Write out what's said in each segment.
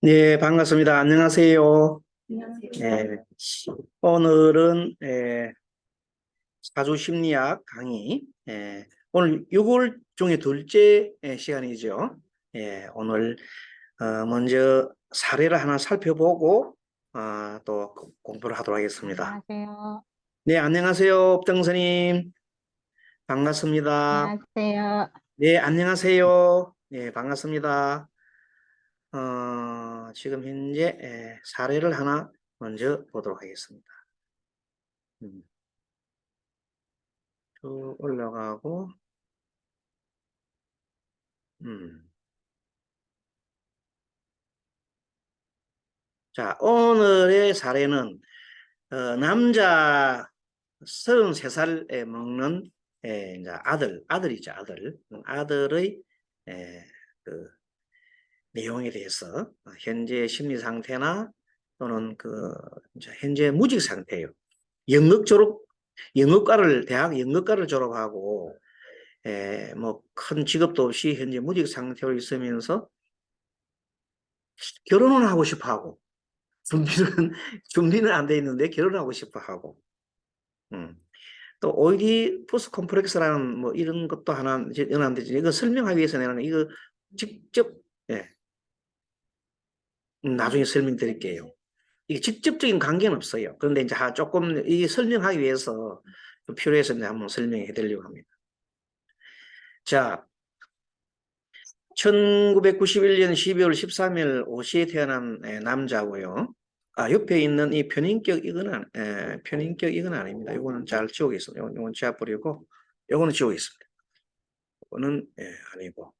네, 반갑습니다. 안녕하세요. 안녕하세요. 네, 오늘은 사주 심리학 강의, 오늘 6월 중에 둘째 시간이죠. 오늘 먼저 사례를 하나 살펴보고 또 공부를 하도록 하겠습니다. 안녕하세요. 네, 안녕하세요, 업정선님. 반갑습니다. 안녕하세요. 네, 안녕하세요. 네, 반갑습니다. 지금 현재 사례를 하나 먼저 보도록 하겠습니다. 쭉 올라가고, 자, 오늘의 사례는 남자 33살에 먹는 이제 아들이죠, 아들. 아들의 그 내용에 대해서 현재 심리 상태나 또는 이제 현재 무직 상태예요. 대학 연극과를 졸업하고 뭐 큰 직업도 없이 현재 무직 상태로 있으면서 결혼을 하고 싶어 하고 준비는 안 돼 있는데 결혼하고 싶어 하고 또 오이디푸스 콤플렉스라는 뭐 이런 것도 하나 연한데 이거 설명하기 위해서 내가 이거 직접 나중에 설명드릴게요. 이게 직접적인 관계는 없어요. 그런데 이제 조금 이 설명하기 위해서 필요해서 이제 한번 설명해 드리려고 합니다. 자, 1991년 12월 13일 오시에 태어난 남자고요. 옆에 있는 이 편인격 이건 아닙니다. 이거는 잘 지우겠습니다. 이건 지워버리고, 이거는 지우겠습니다. 이거는 아니고.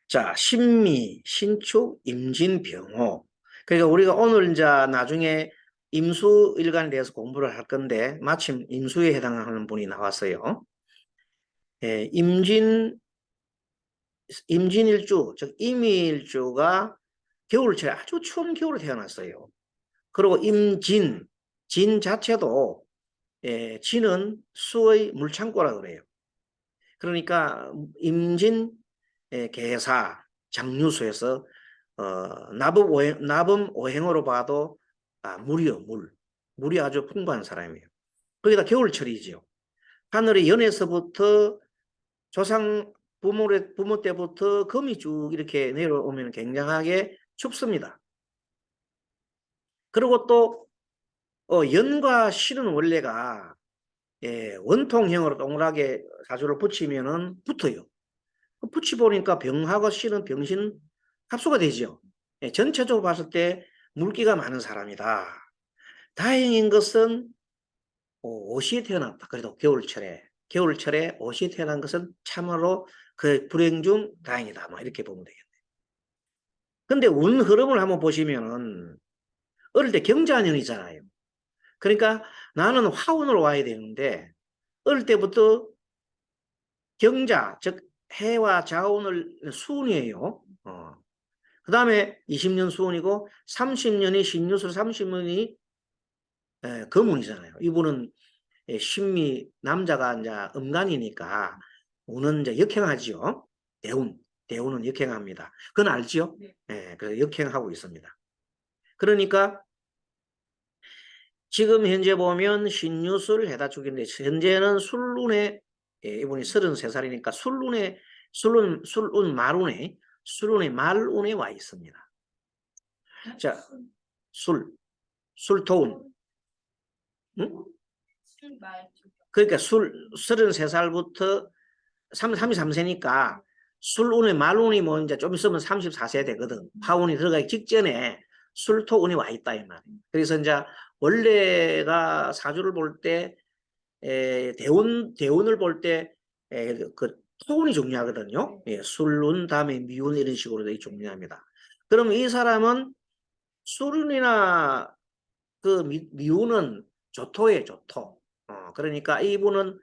자, 신미, 신축, 임진, 병호. 그러니까 우리가 오늘 이제 나중에 임수일간에 대해서 공부를 할 건데 마침 임수에 해당하는 분이 나왔어요. 임진일주, 즉 임일주가 겨울철에 아주 추운 겨울에 태어났어요. 그리고 진 자체도 진은 수의 물창고라 그래요. 그러니까 임진 계사 장유수에서 나범 오행으로 봐도 물이 아주 풍부한 사람이에요. 거기다 겨울철이죠. 하늘의 연에서부터 조상 부모 때부터 금이 쭉 이렇게 내려오면 굉장하게 춥습니다. 그리고 또 연과 실은 원래가 원통형으로 동그랗게 사주를 붙이면은 붙어요. 붙이 보니까 병하고 실은 병신 합수가 되죠. 전체적으로 봤을 때 물기가 많은 사람이다. 다행인 것은 옷이 태어났다. 그래도 겨울철에 옷이 태어난 것은 참으로 그 불행 중 다행이다. 뭐 이렇게 보면 되겠네. 근데 운 흐름을 한번 보시면은 어릴 때 경자년이잖아요. 그러니까 나는 화운으로 와야 되는데 어릴 때부터 경자, 즉 해와 자운을 수운이에요. 그 다음에 20년 수운이고 30년이 신유술 30년이 금운이잖아요. 이분은 신미 남자가 이제 음간이니까 운은 이제 역행하지요. 대운은 역행합니다. 그건 알지요? 네. 그래서 역행하고 있습니다. 그러니까 지금 현재 보면 신유술 해다 죽인데 현재는 술운에 이분이 33살이니까 술운의 말운에 와 있습니다. 자, 술토운. 응? 그러니까 33살부터 33세니까 술운의 말운이 뭐 이제 좀 있으면 34세 되거든. 화운이 들어가기 직전에 술토운이 와 있다 이 말이에요. 그래서 이제 원래가 사주를 볼 때 대운을 볼 때 그 토운이 중요하거든요. 술운 다음에 미운 이런 식으로 되게 중요합니다. 그럼 이 사람은 술운이나 그 미운은 조토예요, 조토. 그러니까 이분은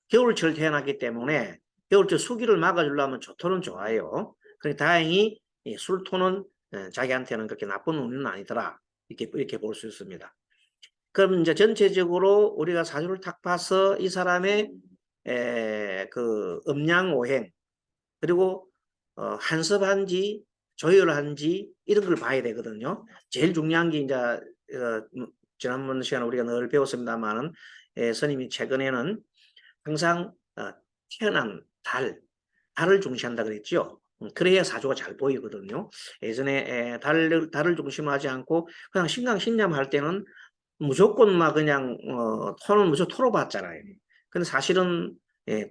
겨울철 태어났기 때문에 겨울철 수기를 막아주려면 조토는 좋아요. 그러니까 다행히 술토는 자기한테는 그렇게 나쁜 운은 아니더라. 이렇게 볼 수 있습니다. 그럼 이제 전체적으로 우리가 사주를 딱 봐서 이 사람의 그 음양오행 그리고 한섭한지 조율한지 이런 걸 봐야 되거든요. 제일 중요한 게 이제 지난번 시간에 우리가 늘 배웠습니다만은 스님이 최근에는 항상 태어난 달을 중시한다 그랬죠. 그래야 사주가 잘 보이거든요. 예전에 달을 중심하지 않고 그냥 신강 신념할 때는 무조건 막 그냥 토는 무조건 토로 봤잖아요. 근데 사실은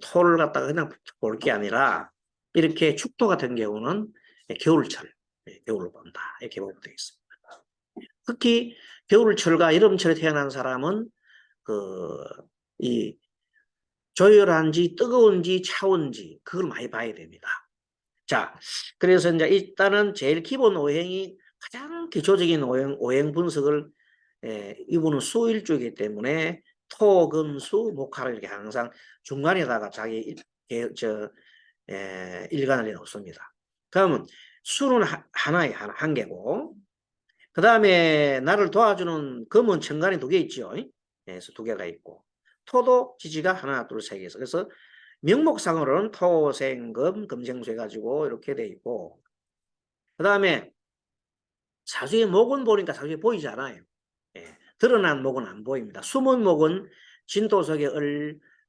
토를 갖다가 그냥 볼 게 아니라 이렇게 축토 같은 경우는 겨울철, 겨울을 본다 이렇게 보면 되겠습니다. 특히 겨울철과 여름철에 태어난 사람은 이 조열한지 뜨거운지 차운지 그걸 많이 봐야 됩니다. 자, 그래서 이제 일단은 제일 기본 오행이 가장 기초적인 오행 분석을 이분은 수일주이기 때문에 토, 금, 수, 목화를 이렇게 항상 중간에다가 자기 일간을 넣습니다. 그러면 수는 하나에 한 개고, 그 다음에 나를 도와주는 금은 천간에 2개 있죠. 그래서 2개가 있고, 토도 지지가 하나, 둘, 세 개에서 그래서 명목상으로는 토, 생, 금, 금생수 해가지고 이렇게 돼 있고, 그 다음에 사주의 목은 보니까 사주에 보이지 않아요. 드러난 목은 안 보입니다. 숨은 목은 진토석에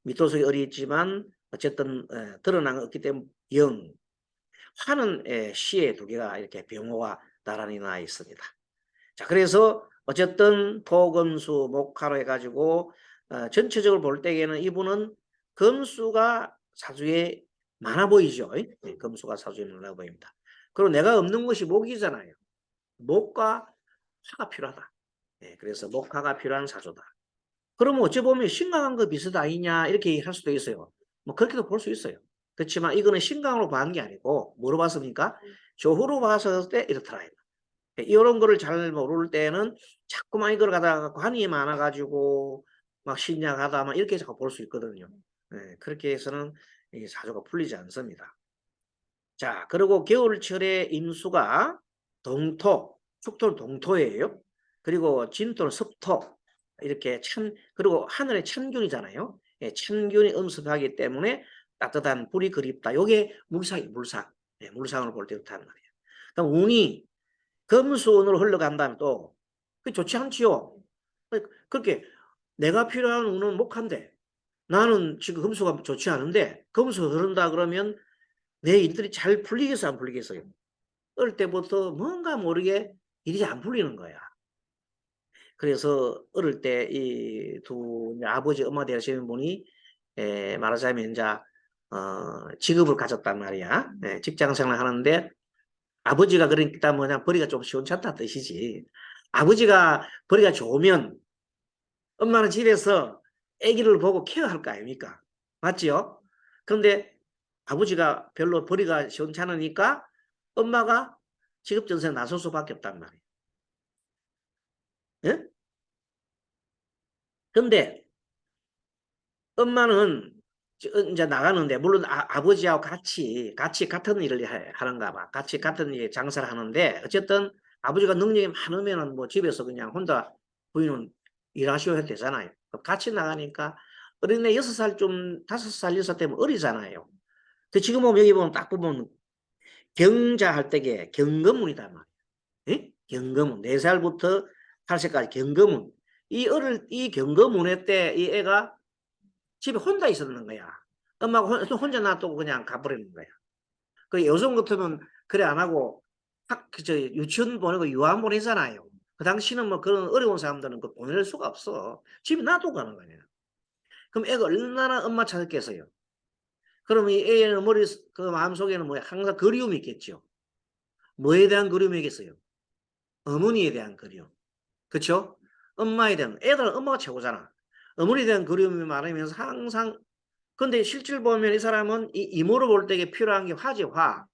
밑토석에 을이 있지만 어쨌든 드러난 거 없기 때문에 영, 화는 시에 2개가 이렇게 병호가 나란히 나 있습니다. 자, 그래서 어쨌든 토금수 목화로 해가지고 전체적으로 볼 때에는 이분은 금수가 사주에 많아 보이죠. 금수가 사주에 많아 보입니다. 그리고 내가 없는 것이 목이잖아요. 목과 화가 필요하다. 그래서 목화가 필요한 사주다. 그러면 어찌 보면 신강한 거 비슷 아니냐 이렇게 할 수도 있어요. 뭐 그렇게도 볼 수 있어요. 그렇지만 이거는 신강으로 봐는 게 아니고 뭐로 봤습니까? 조후로 봤을 때 이렇더라. 이런 거를 잘 모를 때는 자꾸만 이걸 가다가 관이 많아가지고 막 신약하다 막 이렇게 자꾸 볼 수 있거든요. 그렇게 해서는 이 사주가 풀리지 않습니다. 자, 그리고 겨울철에 임수가 동토, 축토는 동토예요. 그리고 진토는 섭토. 이렇게 그리고 하늘에 천균이잖아요. 천균이 음습하기 때문에 따뜻한 불이 그립다. 요게 물상이 물상. 물상을 볼 때 그렇다는 말이에요. 그럼 운이 금수운으로 흘러간다면 또 그게 좋지 않지요. 그렇게 내가 필요한 운은 목한데 나는 지금 금수가 좋지 않은데 금수 흐른다 그러면 내 일들이 잘 풀리겠어 안 풀리겠어요? 어릴 때부터 뭔가 모르게 일이 안 풀리는 거야. 그래서 어릴 때 이 두 아버지 엄마 되시는 분이 말하자면 이제 직업을 가졌단 말이야. 직장 생활 하는데 아버지가 그러니까 뭐냐 벌이가 좀 시원찮다 뜻이지. 아버지가 벌이가 좋으면 엄마는 집에서 아기를 보고 케어할 거 아닙니까? 맞지요? 그런데 아버지가 별로 벌이가 시원찮으니까 엄마가 직업 전선에 나설 수밖에 없단 말이에요. 예? 근데 엄마는 이제 나가는데 물론 아버지하고 같이 같은 일을 하는가 봐. 같이 같은 일 장사를 하는데 어쨌든 아버지가 능력이 많으면은 뭐 집에서 그냥 혼자 부인은 일하시오 해도 되잖아요. 같이 나가니까 어린애 6살 좀 5살 6살 때면 어리잖아요. 근데 지금 보면 여기 보면 딱 보면 경자할 때게 경금운이다 말이에요. 예? 경금운 4살부터 8살까지 경금운 이 경금운의 때 이 애가 집에 혼자 있었는 거야. 엄마가 혼자 놔두고 그냥 가버리는 거야. 그 요즘 같으면 그래 안 하고 유치원 보내고 유아원 보내잖아요. 그 당시는 뭐 그런 어려운 사람들은 그 보낼 수가 없어. 집에 놔두고 가는 거냐. 그럼 애가 얼마나 엄마 찾았겠어요. 그러면 이 애의 그 마음속에는 뭐 항상 그리움이 있겠죠. 뭐에 대한 그리움이겠어요? 어머니에 대한 그리움. 그렇죠? 엄마에 대한 애들은 엄마가 최고잖아. 어머니에 대한 그리움이 많으면서 항상 근데 실질 보면 이 사람은 이모로 볼 때 필요한 게 화지, 화.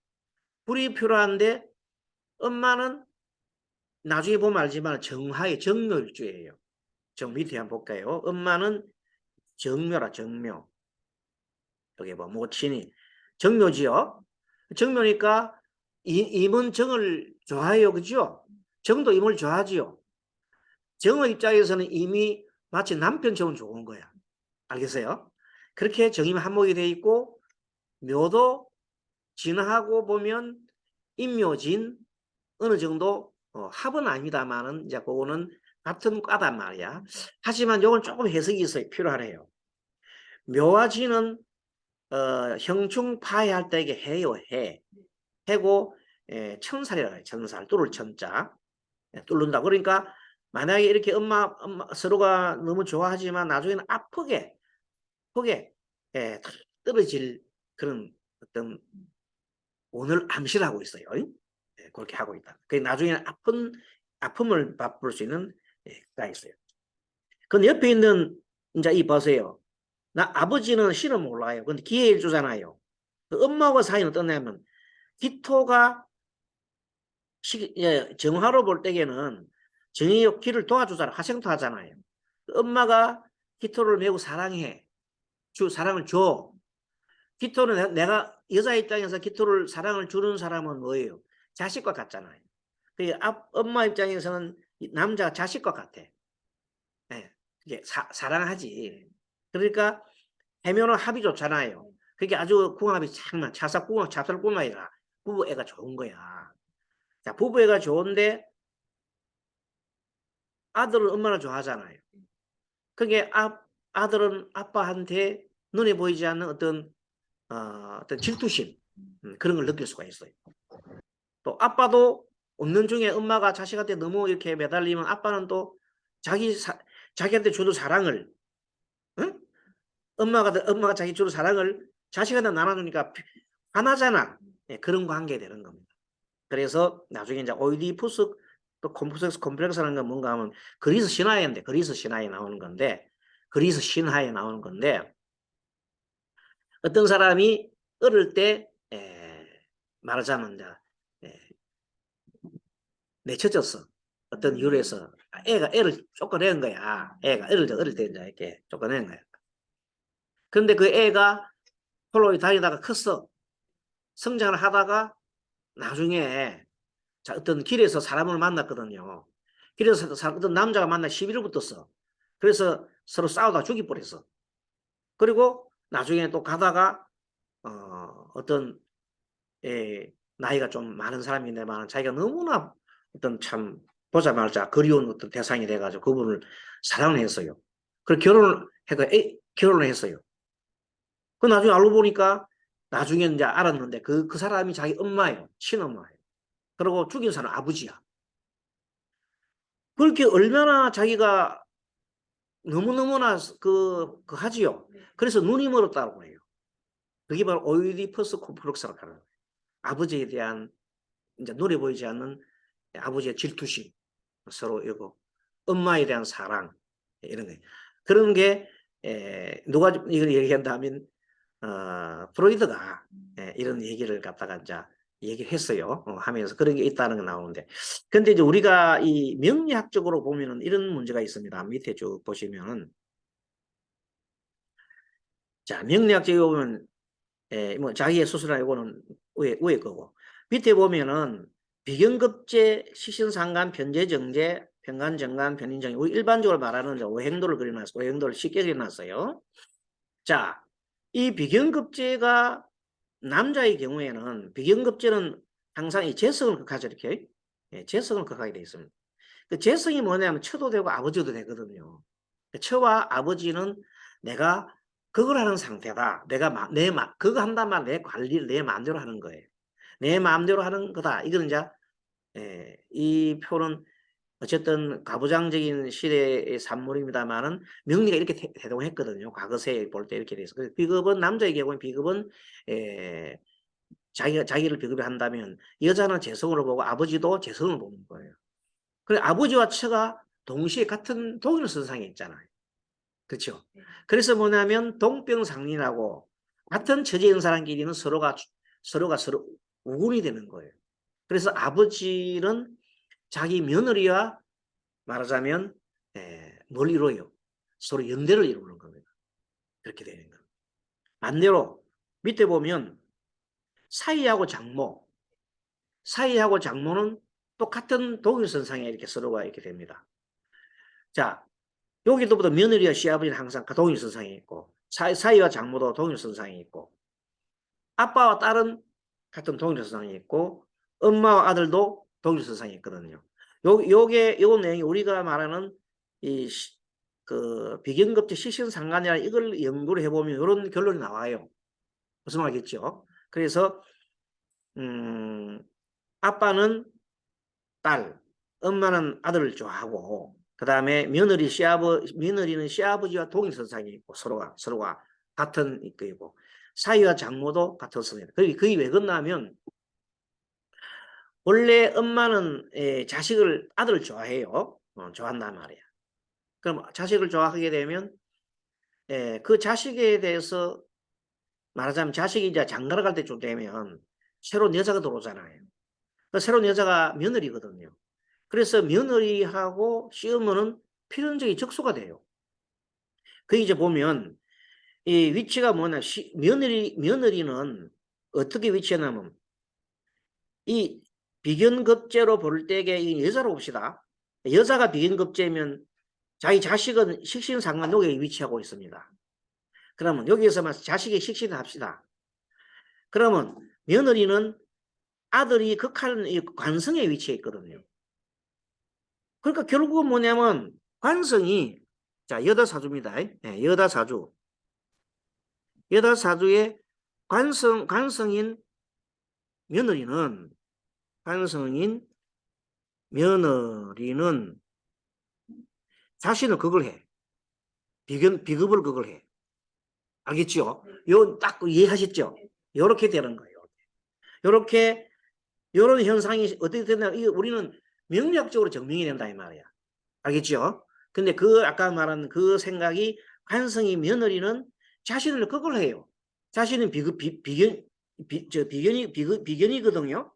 불이 필요한데 엄마는 나중에 보면 알지만 정화의 정묘일주예요. 밑에 한번 볼까요? 엄마는 정묘라, 정묘. 여기 뭐 모친이 정묘지요. 정묘니까 임은 정을 좋아해요. 그죠? 정도 임을 좋아하지요. 정의 입장에서는 이미 마치 남편처럼 좋은 거야. 알겠어요? 그렇게 정임 한목이 되어 있고 묘도 진하고 보면 인묘진 어느 정도 합은 아닙니다만은 이제 그거는 같은 과단 말이야. 하지만 요건 조금 해석이 있어요. 필요하네요. 묘와 진은 형충 파해할 때 이게 해요. 해고 천살이라고 해요. 천살 뚫을 천자 뚫는다. 그러니까 만약에 이렇게 엄마 서로가 너무 좋아하지만 나중에는 아프게 떨어질 그런 어떤 오늘 암시를 하고 있어요. 그렇게 하고 있다. 그 나중에는 아픔을 맛볼 수 있는 가 있어요. 근데 옆에 있는 이제 이 보세요. 나 아버지는 신은 몰라요. 근데 기해일주잖아요. 그 엄마와 사이는 어떠냐면 기토가 정화로 볼 때에는 정의 기를 도와주잖아. 화생토 하잖아요. 그 엄마가 기토를 매우 사랑해. 사랑을 줘. 기토는 내가 여자 입장에서 기토를 사랑을 주는 사람은 뭐예요? 자식과 같잖아요. 엄마 입장에서는 남자가 자식과 같아. 네. 이게 사랑하지. 그러니까 해면은 합이 좋잖아요. 그게 아주 궁합이 장난, 찹쌀궁합이라 부부애가 좋은 거야. 자, 부부애가 좋은데 아들은 엄마를 좋아하잖아요. 그게 아들은 아빠한테 눈에 보이지 않는 어떤 질투심 그런 걸 느낄 수가 있어요. 또 아빠도 없는 중에 엄마가 자식한테 너무 이렇게 매달리면 아빠는 또 자기한테 주는 사랑을 응? 엄마가 자기 주는 사랑을 자식한테 나눠주니까 화나잖아. 그런 관계 되는 겁니다. 그래서 나중에 이제 오이디푸스 또 콤플렉스라는 건 뭔가 하면 그리스 신화에 나오는 건데 그리스 신화에 나오는 건데 어떤 사람이 어릴 때 말하자면 이제 내쳐졌어. 어떤 이유로 해서 애를 쫓아내는 거야. 애가 어릴 때 이제 이렇게 쫓아내는 거야. 그런데 그 애가 홀로 다니다가 컸어. 성장을 하다가 나중에 어떤 길에서 사람을 만났거든요. 길에서 어떤 남자가 만나 시비를 붙었어. 그래서 서로 싸우다 죽이 뻔했어. 그리고 나중에 또 가다가 어떤 나이가 좀 많은 사람인데만 자기가 너무나 어떤 참 보자마자 그리운 어떤 대상이 돼가지고 그분을 사랑을 했어요. 그리고 결혼을 했어요. 그 나중에 알고 보니까 나중에 이제 알았는데 그 사람이 자기 엄마예요. 친엄마예요. 그리고 죽인 사람 아버지야. 그렇게 얼마나 자기가 너무너무나 하지요. 그래서 눈이 멀었다고 해요. 그게 바로 오이디퍼스 콤플렉스라고 하는 거예요. 아버지에 대한 이제 눈에 보이지 않는 아버지의 질투심, 서로 이거 엄마에 대한 사랑 이런 거 그런 게 누가 이걸 얘기한다면 프로이드가 이런 얘기를 갖다가 이제 얘기했어요. 하면서 그런 게 있다는 게 나오는데 근데 이제 우리가 이 명리학적으로 보면은 이런 문제가 있습니다. 밑에 쭉 보시면은 자 명리학적으로 보면 뭐 자기의 수술이나 이거는 위에 거고 밑에 보면은 비경급제, 시신상간, 변제정제, 평간정간, 변인정제 우리 일반적으로 말하는 오행도를 그려놨어요. 오행도를 쉽게 그려놨어요. 자, 이 비경급제가 남자의 경우에는 비경급제는 항상 이 재성을 극하죠. 이렇게 재성을 극하게 되어 있습니다. 그 재성이 뭐냐면 처도 되고 아버지도 되거든요. 처와 아버지는 내가 그걸 하는 상태다. 내가 그거 한단 말 내 관리를 내 마음대로 하는 거예요. 내 마음대로 하는 거다. 이거는 이제 이 표는 어쨌든 가부장적인 시대의 산물입니다만은 명리가 이렇게 대동했거든요. 과거세에 볼 때 이렇게 돼서 비급은 남자의 경우는 비급은 자기를 비급이 한다면 여자는 재성으로 보고 아버지도 재성을 보는 거예요. 그래 아버지와 처가 동시에 같은 동일선상에 있잖아요. 그렇죠. 그래서 뭐냐면 동병상린하고 같은 처지인 사람끼리는 서로 우군이 되는 거예요. 그래서 아버지는 자기 며느리와 말하자면 뭘 이루어요? 서로 연대를 이루는 겁니다. 그렇게 되는 겁니다. 반대로 밑에 보면 사이하고 장모는 똑같은 동일선상에 이렇게 서로가 이렇게 됩니다. 자, 여기도부터 며느리와 시아버지는 항상 동일선상에 있고 사위와 장모도 동일선상에 있고, 아빠와 딸은 같은 동일선상에 있고, 엄마와 아들도 동일선상에 있거든요. 요 내용이 우리가 말하는 이 그 비견급제 식신상관이라 이걸 연구를 해보면 이런 결론이 나와요. 무슨 말이겠죠? 그래서 아빠는 딸, 엄마는 아들을 좋아하고, 그 다음에 며느리는 시아버지와 동일선상에 있고, 서로가 같은 이고, 사위와 장모도 같은 선상에. 그게 왜 그러냐면, 원래 엄마는 아들을 좋아해요. 좋아한단 말이야. 그럼 자식을 좋아하게 되면, 그 자식에 대해서 말하자면 자식이 이제 장가를 갈 때쯤 되면 새로운 여자가 들어오잖아요. 그 새로운 여자가 며느리거든요. 그래서 며느리하고 시어머니는 필연적인 적수가 돼요. 그 이제 보면 이 위치가 뭐냐, 며느리는 어떻게 위치하냐면 이 비견급제로 볼 때에 이 여자로 봅시다. 여자가 비견급제면 자기 자식은 식신상관 여기에 위치하고 있습니다. 그러면 여기에서만 자식의 식신을 합시다. 그러면 며느리는 아들이 극한 이 관성에 위치해 있거든요. 그러니까 결국은 뭐냐면 관성이 자 여다사주입니다. 여다사주. 여다사주의 관성인 며느리는 관성인 며느리는 자신은 그걸 해. 비급을 그걸 해. 알겠죠? 요 딱 이해하셨죠? 요렇게 되는 거예요. 요렇게 요런 현상이 어떻게 되냐? 우리는 명리학적으로 증명이 된다 이 말이야. 알겠죠? 근데 아까 말한 그 생각이 관성이 며느리는 자신을 그걸 해요. 자신은 비견이거든요.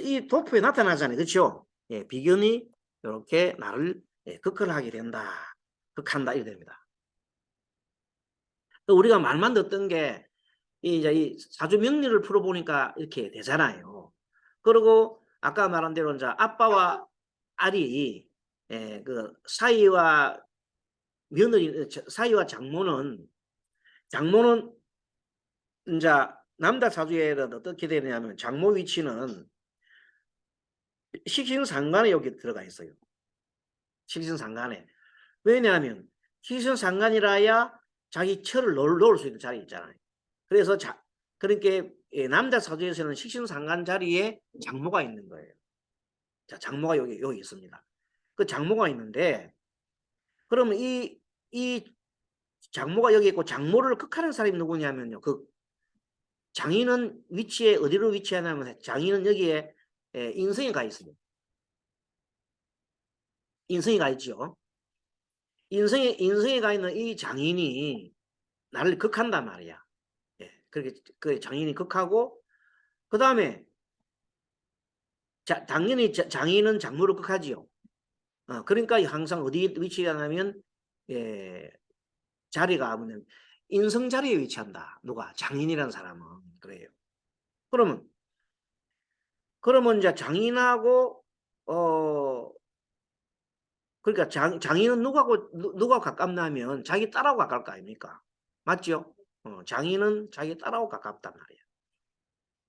이 도표에 나타나잖아요. 그렇죠? 예, 비견이 이렇게 나를 극할하게 된다. 극한다 이렇게 됩니다. 우리가 말만 듣던 게 이제 이 사주 명리를 풀어보니까 이렇게 되잖아요. 그리고 아까 말한 대로 이제 아빠와 알이 그 사이와 장모는 이제 남자 사주에는 어떻게 되냐면 장모 위치는 식신상간에 여기 들어가 있어요. 식신상간에. 왜냐하면 식신상간이라야 자기 철을 놓을 수 있는 자리 있잖아요. 그래서 그러니까 남자 사주에서는 식신상간 자리에 장모가 있는 거예요. 자, 장모가 여기 있습니다. 그 장모가 있는데 그러면 이 장모가 여기 있고 장모를 극하는 사람이 누구냐면요. 그 장인은 어디로 위치하냐면 장인은 여기에 인성이 가 있어요. 인성이 가 있죠. 인성이 가 있는 이 장인이 나를 극한단 말이야. 예, 그렇게 그 장인이 극하고 그 다음에 당연히 장인은 장모를 극하지요. 그러니까 항상 어디 위치하냐면 자리가 뭐냐면 인성 자리에 위치한다. 누가 장인이라는 사람은 그래요. 그러면 이제 장인하고 그러니까 장인은 누가 가깝냐면 자기 딸하고 가까울 거 아닙니까? 맞죠? 장인은 자기 딸하고 가깝단 말이에요.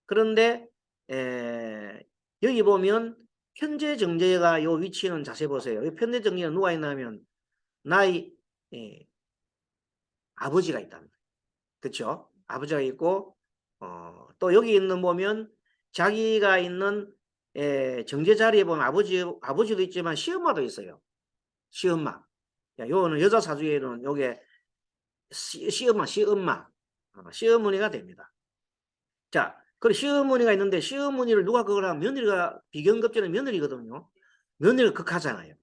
그런데 여기 보면 편재 정제가 요 위치는 자세히 보세요. 이 편재 정제가 누가 있냐면 나의 아버지가 있답니다. 그렇죠? 아버지가 있고 또 여기 있는 보면 자기가 있는 정제 자리에 보면 아버지도 있지만 시엄마도 있어요. 시엄마. 요거는 여자 사주에는 요게 시엄마, 시어머니가 됩니다. 자, 그리고 시어머니가 있는데 시어머니를 누가 그걸 하면 며느리가 비견급제는 며느리거든요. 며느리가 극하잖아요.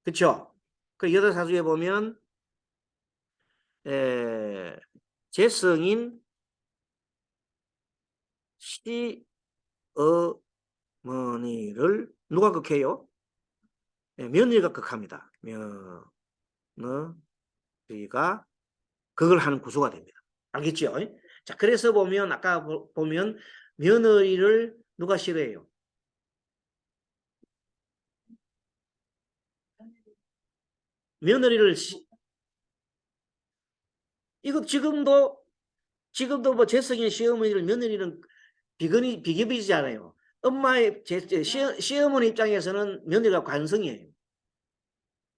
그렇죠? 그 여자 사주에 보면 재성인 시어머니를 누가 극해요? 며느리가 극합니다. 며느리가 그걸 하는 구조가 됩니다. 알겠죠? 자, 그래서 보면 아까 보면 며느리를 누가 싫어해요? 며느리를 이거 지금도 뭐 재성의 시어머니를 며느리는 비급이잖아요. 엄마의 시어머니 입장에서는 며느리가 관성이에요.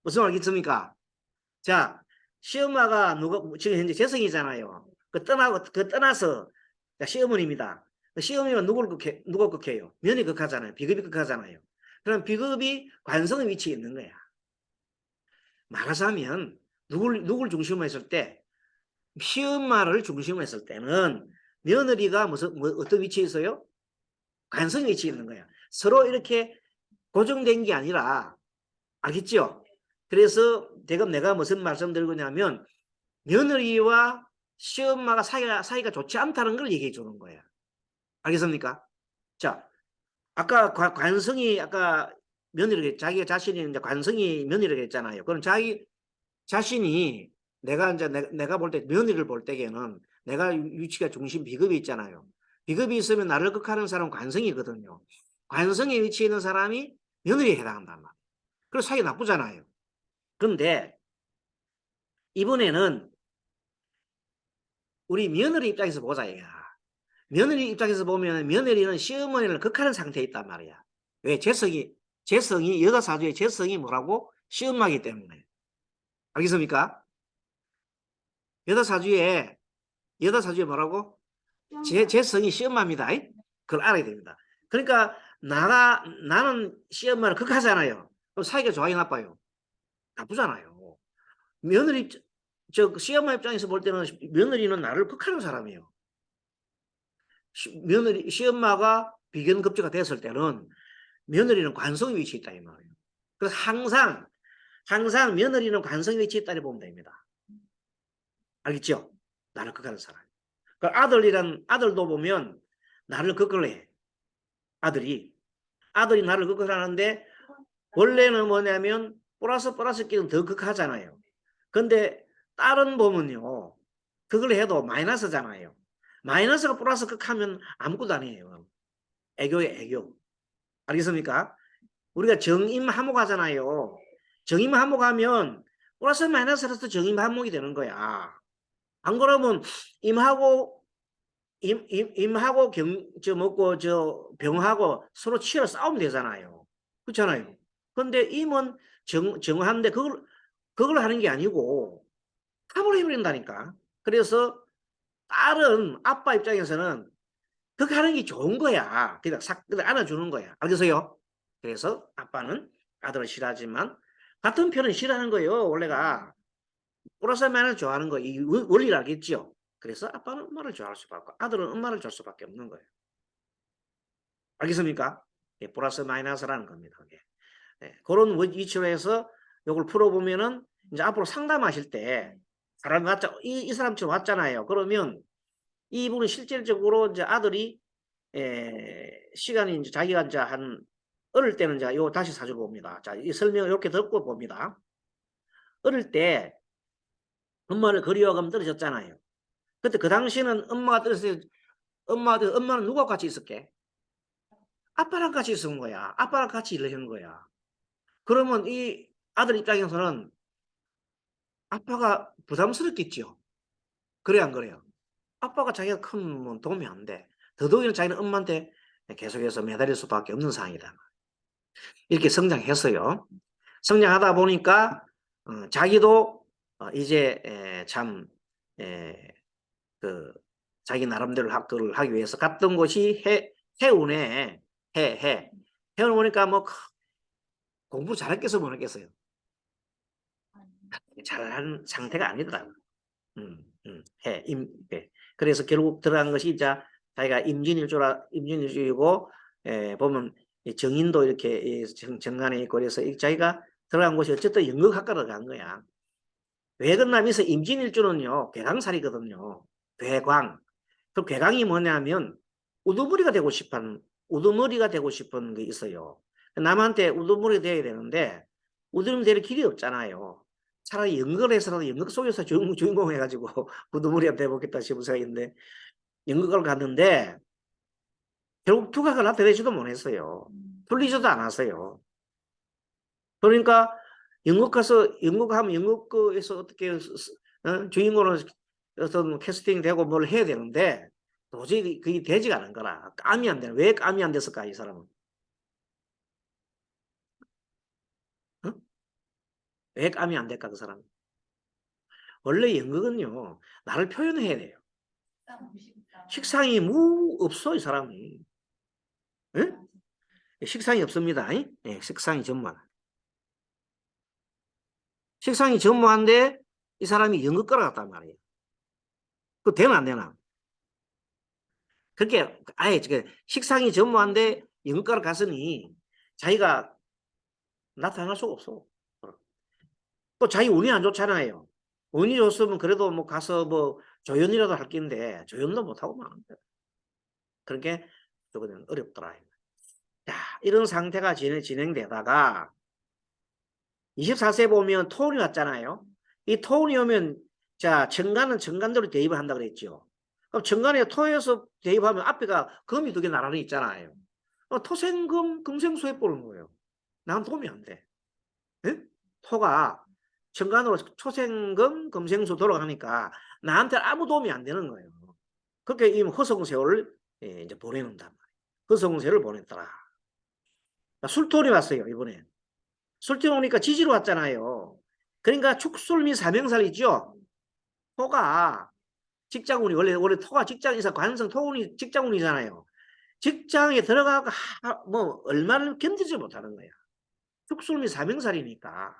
무슨 말겠습니까? 자, 시엄마가 지금 현재 재성이잖아요. 그 떠나서 시어머니입니다. 시어머니는 누굴 극해요? 며느리 극하잖아요. 비급이 극하잖아요. 그럼 비급이 관성의 위치에 있는 거야. 말하자면 누굴 중심으로 했을 때 시엄마를 중심으로 했을 때는 며느리가 어떤 위치에 있어요? 관성 위치에 있는 거야. 서로 이렇게 고정된 게 아니라, 알겠죠? 그래서 지금 내가 무슨 말씀드리냐면 며느리와 시엄마가 사이가 좋지 않다는 걸 얘기해 주는 거예요. 알겠습니까? 자, 아까 관성이 아까 며느리가 자기 자신이 이제 관성이 며느리가 했잖아요. 그럼 자기 자신이 내가 볼 때 며느리를 볼 때에는 내가 위치가 중심 비급이 있잖아요. 비급이 있으면 나를 극하는 사람은 관성이거든요. 관성에 위치해 있는 사람이 며느리에 해당한단 말이에요. 그래서 사이 나쁘잖아요. 그런데 이번에는 우리 며느리 입장에서 보자 얘가. 며느리 입장에서 보면 며느리는 시어머니를 극하는 상태에 있단 말이야. 왜? 재성이 여자 사주의 재성이 뭐라고? 시엄마이기 때문에. 알겠습니까? 여자 사주에 뭐라고? 재성이 시엄마입니다. 그걸 알아야 됩니다. 그러니까 나는 시엄마를 극하잖아요. 그럼 사이가 좋아요, 나빠요? 나쁘잖아요. 시엄마 입장에서 볼 때는 며느리는 나를 극하는 사람이에요. 시엄마가 비견급제가 됐을 때는 며느리는 관성 위치에 있다 이 말이에요. 그래서 항상 며느리는 관성 위치에 있다고 보면 됩니다. 알겠죠? 나를 극하는 사람. 그 아들도 보면 나를 극을 해. 아들이 나를 극하는데 원래는 뭐냐면 플러스 끼는 더 극하잖아요. 근데 딸은 보면요. 그걸 해도 마이너스잖아요. 마이너스가 플러스 극하면 아무것도 아니에요. 애교에 애교. 알겠습니까? 우리가 정임하목 하잖아요. 정임하목하면 플러스 마이너스라서 정임하목이 되는 거야. 안 그러면 임하고 병하고 서로 치러 싸우면 되잖아요. 그렇잖아요. 근데 임은 정한데 그걸 하는 게 아니고 합을 해버린다니까. 그래서 딸은 아빠 입장에서는 그렇게 하는 게 좋은 거야. 그냥 안아주는 거야. 알겠어요? 그래서 아빠는 아들을 싫어하지만 같은 편은 싫어하는 거예요. 원래가. 플러스 마이너스 좋아하는 거. 이 원리를 알겠죠? 그래서 아빠는 엄마를 좋아할 수밖에 없고 아들은 엄마를 좋아할 수밖에 없는 거예요. 알겠습니까? 예, 플러스 마이너스라는 겁니다. 예, 그런 위치로 해서 이걸 풀어보면은 이제 앞으로 상담하실 때 사람이 이 사람처럼 왔잖아요. 그러면 이분은 실질적으로 이제 아들이 시간이 이제 자기가 이제 어릴 때는 이제 요 다시 사주 봅니다. 자, 이 설명을 이렇게 듣고 봅니다. 어릴 때 엄마를 그리워하면 떨어졌잖아요. 그때 그 당시에는 엄마는 누가 같이 있었게? 아빠랑 같이 있은 거야. 아빠랑 같이 일을 한 거야. 그러면 이 아들 입장에서는 아빠가 부담스럽겠죠. 그래 안 그래요? 아빠가 자기가 크면 도움이 안 돼. 더더욱이나 자기는 엄마한테 계속해서 매달릴 수밖에 없는 상황이다. 이렇게 성장했어요. 성장하다 보니까 자기도 이제 참 자기 나름대로 학교를 하기 위해서 갔던 곳이 해운에 해운 보니까 뭐 공부 잘했겠어 못했겠어요. 잘하는 상태가 아니더라고. 그래서 결국 들어간 것이 이제 자기가 임진일주이고 보면 정인도 이렇게 정관에 있고 그래서 자기가 들어간 곳이 어쨌든 연극학과로 간 거야. 외근남에서 임진일주는요 괴강살이거든요. 괴광. 그 괴강이 뭐냐면 우두머리가 되고 싶은 게 있어요. 남한테 우두머리가 돼야 되는데 우두머리 될 길이 없잖아요. 차라리 연극을 해서라도 연극 속에서 주인공 해가지고 우두머리가 돼보겠다 싶은 생각인데 연극을 갔는데 결국 두각을 나타내지도 못했어요. 풀리지도 않았어요. 그러니까 연극하면 연극에서 어떻게 주인공을 어떤 캐스팅 되고 뭘 해야 되는데 도저히 그게 되지가 않은 거라. 감이 안 되는. 왜 감이 안 됐을까, 이 사람은? 어? 왜 감이 안 될까, 그 사람? 원래 연극은요, 나를 표현해야 돼요. 식상이 없어, 이 사람이. 응? 식상이 없습니다. 예, 식상이 전무한. 식상이 전무한데 이 사람이 연극가를 갔단 말이에요. 그 되나 안 되나? 그렇게 아예 식상이 전무한데 연극가를 갔으니 자기가 나타날 수가 없어. 또 자기 운이 안 좋잖아요. 운이 좋으면 그래도 뭐 가서 뭐 조연이라도 할 낀데 조연도 못하고 막 그렇게 조금 어렵더라. 자, 이런 상태가 진행되다가 24세 보면 토운이 왔잖아요. 이 토운이 오면 자, 정관은 정관대로 대입을 한다 그랬죠. 그럼 정관에 토에서 대입하면 앞에가 금이 두 개 나란히 있잖아요. 토생금 금생수에 보는 거예요. 난 도움이 안 돼. 네? 토가 정관으로 초생금 금생수 돌아가니까 나한테 아무 도움이 안 되는 거예요. 그렇게 이 허송세월을 이제 보내는단 말이에요. 허송세월을 보냈더라. 술토운이 왔어요, 이번에. 술토 오니까 지지로 왔잖아요. 그러니까 축술 및 사명살이죠. 토가 직장운이 원래 토가 직장에서 관성 토운이 직장운이잖아요. 직장에 들어가고 뭐 얼마를 견디지 못하는 거야. 축술 및 사명살이니까.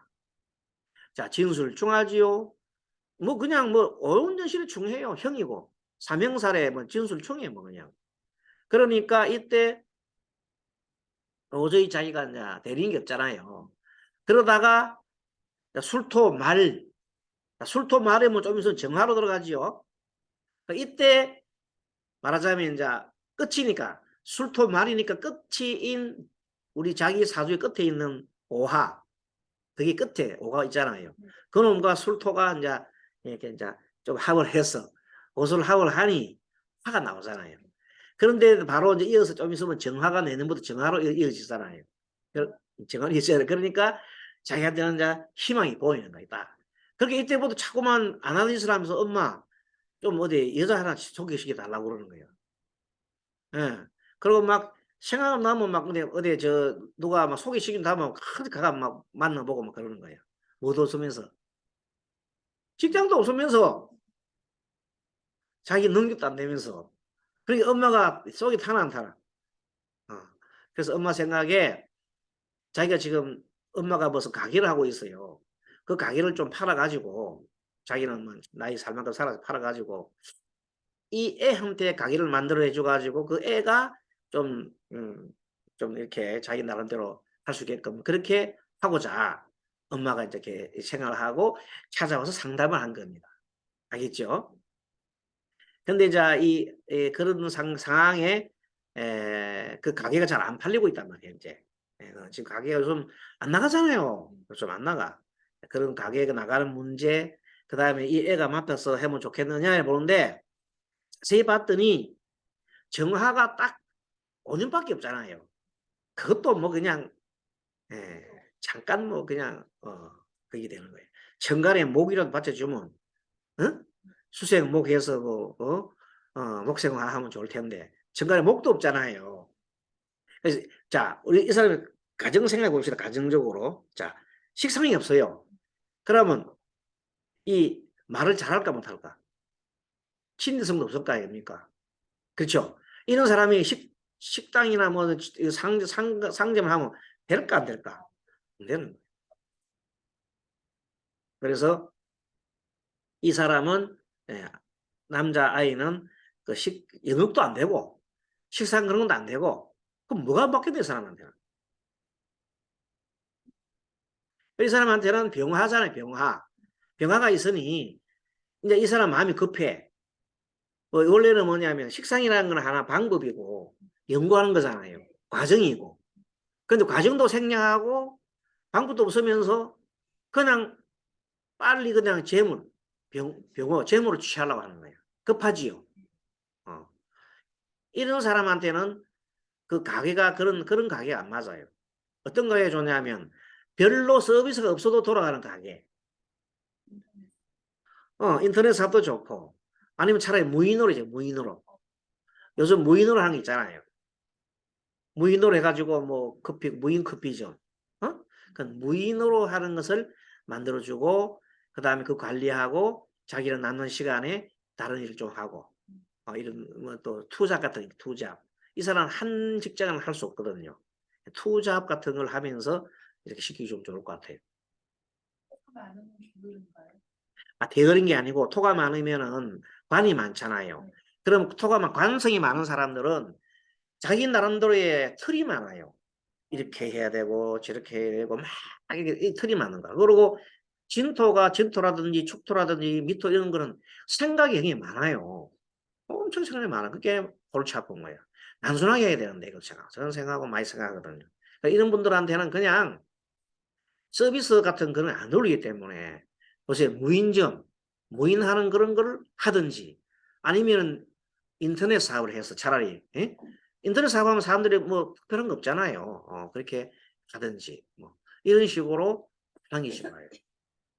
자, 진술 중하지요. 뭐 그냥 뭐 오운전실이 중해요. 형이고 사명살에 뭐 진술 중해 뭐 그냥. 그러니까 이때 도저히 자기가 이제 대리는 게 없잖아요. 그러다가 술토 말에 뭐 좀 있으면 정화로 들어가지요. 이때 말하자면 이제 끝이니까 술토 말이니까 끝이인 우리 자기 사주의 끝에 있는 오화 그게 끝에 오가 있잖아요. 그놈과 술토가 이제 이렇게 이제 좀 합을 해서 옷을 합을 하니 화가 나오잖아요. 그런데 바로 이제 이어서 좀 있으면 정화가 내년부터 정화로 이어지잖아요. 정화로 이어져요. 그러니까 자기한테는 이제 희망이 보이는 거다. 그렇게 이때부터 자꾸만 안 하는 짓을 하면서 엄마 좀 어디 여자 하나 소개시켜 달라고 그러는 거예요. 예. 그리고 막 생각나면 막 근데 어디 저 누가 막 소개시킨다 하면 가가 막 만나보고 막 그러는 거예요. 못 웃으면서. 직장도 없으면서 자기 능력도 안 되면서. 그러니까 엄마가 속이 타나 안 타나. 그래서 엄마 생각에 자기가 지금 엄마가 무슨 가게를 하고 있어요. 그 가게를 좀 팔아가지고 자기는 뭐 나이 살 만큼 살아서 팔아가지고 이 애한테 가게를 만들어 해줘가지고 그 애가 좀, 좀 이렇게 자기 나름대로 할 수 있게끔 그렇게 하고자 엄마가 이제 이렇게 생각을 하고 찾아와서 상담을 한 겁니다. 알겠죠? 근데 이제 그런 상황에 그 가게가 잘 안 팔리고 있단 말이에요, 이제. 지금 가게가 좀 안 나가잖아요. 좀 안 나가. 그런 가게가 나가는 문제, 그 다음에 이 애가 맡아서 하면 좋겠느냐 보는데, 자세히 봤더니 정화가 딱 5년밖에 없잖아요. 그것도 뭐 그냥, 잠깐 뭐 그냥, 그게 되는 거예요. 천간에 목이라도 받쳐주면, 어? 수생목해서 뭐, 목생화 하면 좋을 텐데, 천간에 목도 없잖아요. 그래서, 자, 우리 이 사람이 가정 생각해 봅시다. 가정적으로. 자, 식상이 없어요. 그러면 이 말을 잘할까 못할까? 친리성도 없을 거 아닙니까? 그렇죠? 이런 사람이 식당이나 뭐 상점을 하면 될까 안 될까? 안 되는 거예요. 그래서 이 사람은 예, 남자 아이는 그 영역도 안 되고 식상 그런 것도 안 되고 그럼 뭐가 맡게 돼 사람한테는? 이 사람한테는 병화잖아요. 병화가 있으니 이제 이 사람 마음이 급해. 원래는 뭐냐면 식상이라는 건 하나 방법이고 연구하는 거잖아요. 과정이고. 근데 과정도 생략하고 방법도 없으면서 그냥 빨리 그냥 병호, 재물을 취하려고 하는 거예요. 급하지요. 어. 이런 사람한테는 그 가게가 그런 가게가 안 맞아요. 어떤 가게 좋냐면 별로 서비스가 없어도 돌아가는 가게. 인터넷 사업도 좋고 아니면 차라리 무인으로죠, 무인으로. 요즘 무인으로 하는 게 있잖아요. 무인으로 해가지고 뭐 커피, 무인 커피죠. 어? 그 무인으로 하는 것을 만들어주고, 그 다음에 그 관리하고, 자기는 남는 시간에 다른 일을 좀 하고, 이런 뭐 또 투잡 같은 투잡. 이 사람은 한 직장은 할 수 없거든요. 투잡 같은 걸 하면서 이렇게 시키기 좀 좋을 것 같아요. 게으른 게 아니고 토가 많으면은 관이 많잖아요. 그럼 관성이 많은 사람들은 자기 나름대로의 틀이 많아요. 이렇게 해야 되고 저렇게 해야 되고 막 이 틀이 많은 거야. 그리고 진토라든지 축토라든지 미토 이런 거는 생각이 굉장히 많아요. 엄청 생각이 많아. 그게 골치 아픈 거예요. 단순하게 해야 되는데 그렇잖아. 저는 생각하고 많이 생각하거든요. 그러니까 이런 분들한테는 그냥 서비스 같은 거는 안 어울리기 때문에 요새 무인하는 그런 걸 하든지 아니면 인터넷 사업을 해서 차라리 인터넷 사업하면 사람들이 뭐 특별한 거 없잖아요. 그렇게 하든지 뭐 이런 식으로 하는 게 좋아요.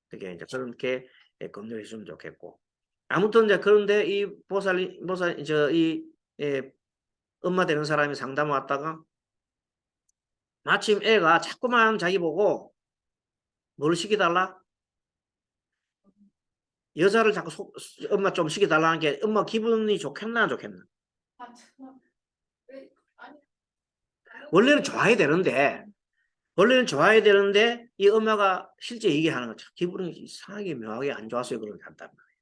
그게 이제 그렇게 검토해 주면 좋겠고 아무튼 이제 그런데 이 보살 저이 예, 엄마 되는 사람이 상담 왔다가 마침 애가 자꾸만 자기 보고 뭘 시켜달라? 여자를 자꾸 엄마 좀 시켜달라는 게 엄마 기분이 좋겠나 안 좋겠나? 원래는 좋아야 되는데 이 엄마가 실제 얘기하는 거죠. 기분이 이상하게 묘하게 안 좋았어요. 그런 한단 말이에요.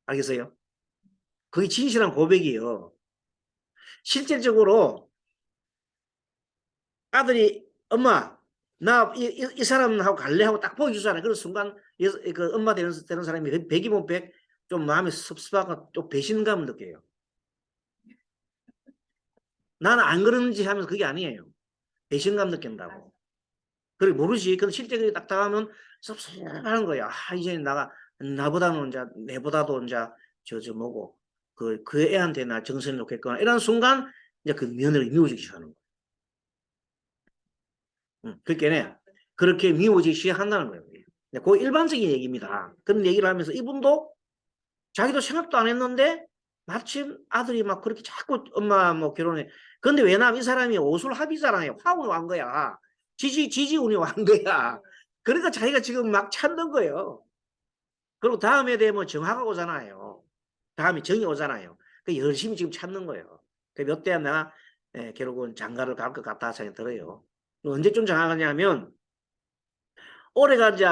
알겠어요? 그게 진실한 고백이에요. 실질적으로 아들이 엄마 나 이 사람하고 갈래 하고 딱 보여주잖아요. 그런 순간 그 엄마 되는 사람이 백이면 백좀 마음이 섭섭하고 또 배신감을 느껴요. 나는 안 그러는지 하면서 그게 아니에요. 배신감 느낀다고. 그래 모르지. 근데 실제 그게 딱 당하면 섭섭하는 거야. 이제 나보다는 이제 내보다도 이제 저 뭐고 그 애한테 나 정신을 놓겠거나 이런 순간 이제 그 며느리 미워지기 시작하는 거야. 그러니까 그렇게 미워지기 시작한다는 거예요. 그 일반적인 얘기입니다. 그런 얘기를 하면서 이분도 자기도 생각도 안 했는데 마침 아들이 막 그렇게 자꾸 엄마 뭐 결혼해. 근데 왜냐면 이 사람이 오술합이잖아요. 화운이 완 거야. 지지운이 완 거야. 그러니까 자기가 지금 막 찾는 거예요. 그리고 다음에 되면 정화가 오잖아요. 다음에 정이 오잖아요. 그 열심히 지금 찾는 거예요. 몇 대 내가 결국은 장가를 갈 것 같다 생각이 들어요. 언제쯤 장가가냐면 올해가 이제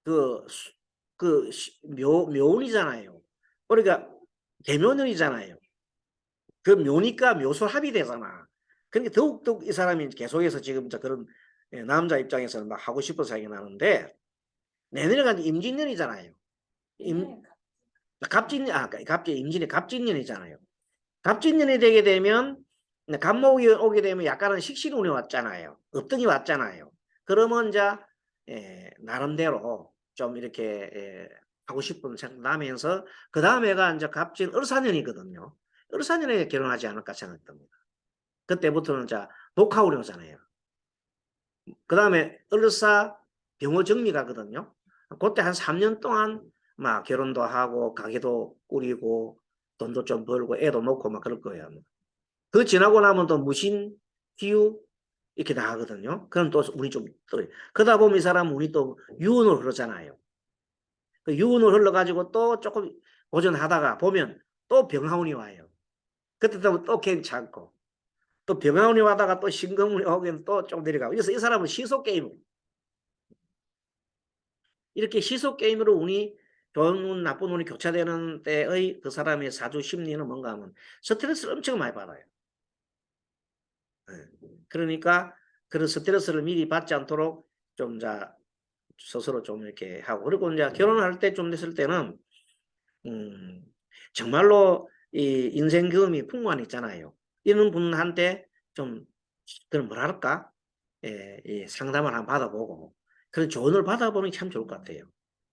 그, 묘운이잖아요. 그러니까 개묘년이잖아요. 그 묘니까 묘술합이 되잖아. 그러니까 더욱더욱 이 사람이 계속해서 지금 그런 남자 입장에서는 막 하고 싶어서 하긴 하는데 내년에가 임진년이잖아요. 갑진년이잖아요. 갑진년이 되게 되면 갑목이 오게 되면 약간은 식신운이 왔잖아요. 업등이 왔잖아요. 그러면 이제 나름대로 좀 이렇게 하고 싶은 생각 나면서 그 다음에가 이제 갑진 을사년이거든요. 을사년에 결혼하지 않을까 생각됩니다. 그때부터는 이제 목화운이 오잖아요. 그 다음에 을사 병호정미 가거든요. 그때 한 3년 동안 막 결혼도 하고 가게도 꾸리고 돈도 좀 벌고 애도 놓고 막 그럴 거예요. 그 지나고 나면 또 무신, 기우 이렇게 나가거든요. 그럼 또 운이 좀 떨어요. 그러다 보면 이 사람은 운이 또 유운으로 흐르잖아요. 그 유운으로 흘러가지고 또 조금 보존하다가 보면 또 병화운이 와요. 그때 또 괜찮고 또 병화운이 와다가 또 신금운이 오면 또 좀 내려가고. 그래서 이 사람은 시속 게임 이렇게 시속 게임으로 운이 좋은 운, 나쁜 운이 교차되는 때의 그 사람의 사주 심리는 뭔가 하면 스트레스를 엄청 많이 받아요. 그러니까 그런 스트레스를 미리 받지 않도록 좀 스스로 좀 이렇게 하고 그리고 이제 결혼할 때 좀 됐을 때는 음, 정말로 이 인생 경험이 풍부한 있잖아요. 이런 분한테 좀 그런 뭐랄까 상담을 한번 받아보고 그런 조언을 받아보는 게 참 좋을 것 같아요.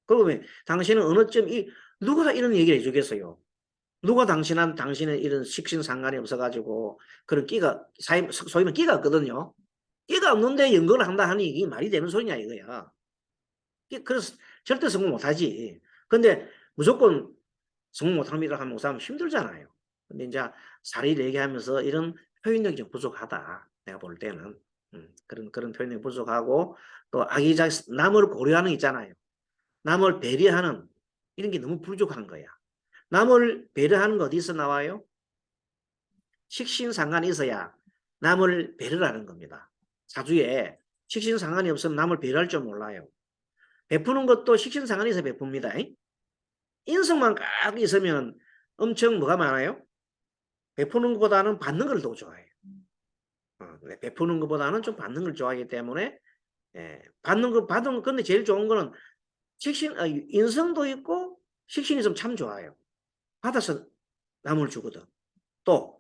그러면 당신은 어느 누가 이런 얘기를 해주겠어요? 누가 당신은 이런 식신상관이 없어가지고 그런 끼가 소위 말해 끼가 없거든요. 끼가 없는데 연구를 한다 하니 이게 말이 되는 소리냐 이거야. 그래서 절대 성공 못하지. 근데 무조건 성공 못합니다 하면 그 사람 힘들잖아요. 근데 이제 사리를 얘기하면서 이런 표현력이 좀 부족하다. 내가 볼 때는. 그런 표현력이 부족하고 또 아기자기 남을 고려하는 게 있잖아요. 남을 배려하는 이런 게 너무 부족한 거야. 남을 배려하는 거 어디서 나와요? 식신상관이 있어야 남을 배려하는 겁니다. 사주에 식신상관이 없으면 남을 배려할 줄 몰라요. 베푸는 것도 식신상관이 있어 베풉니다. 인성만 꽉 있으면 엄청 뭐가 많아요? 베푸는 것보다는 받는 걸 더 좋아해요. 베푸는 것보다는 좀 받는 걸 좋아하기 때문에 받는 거 받은 거 근데 제일 좋은 거는 인성도 있고 식신이 있으면 참 좋아요. 받아서 남을 주거든. 또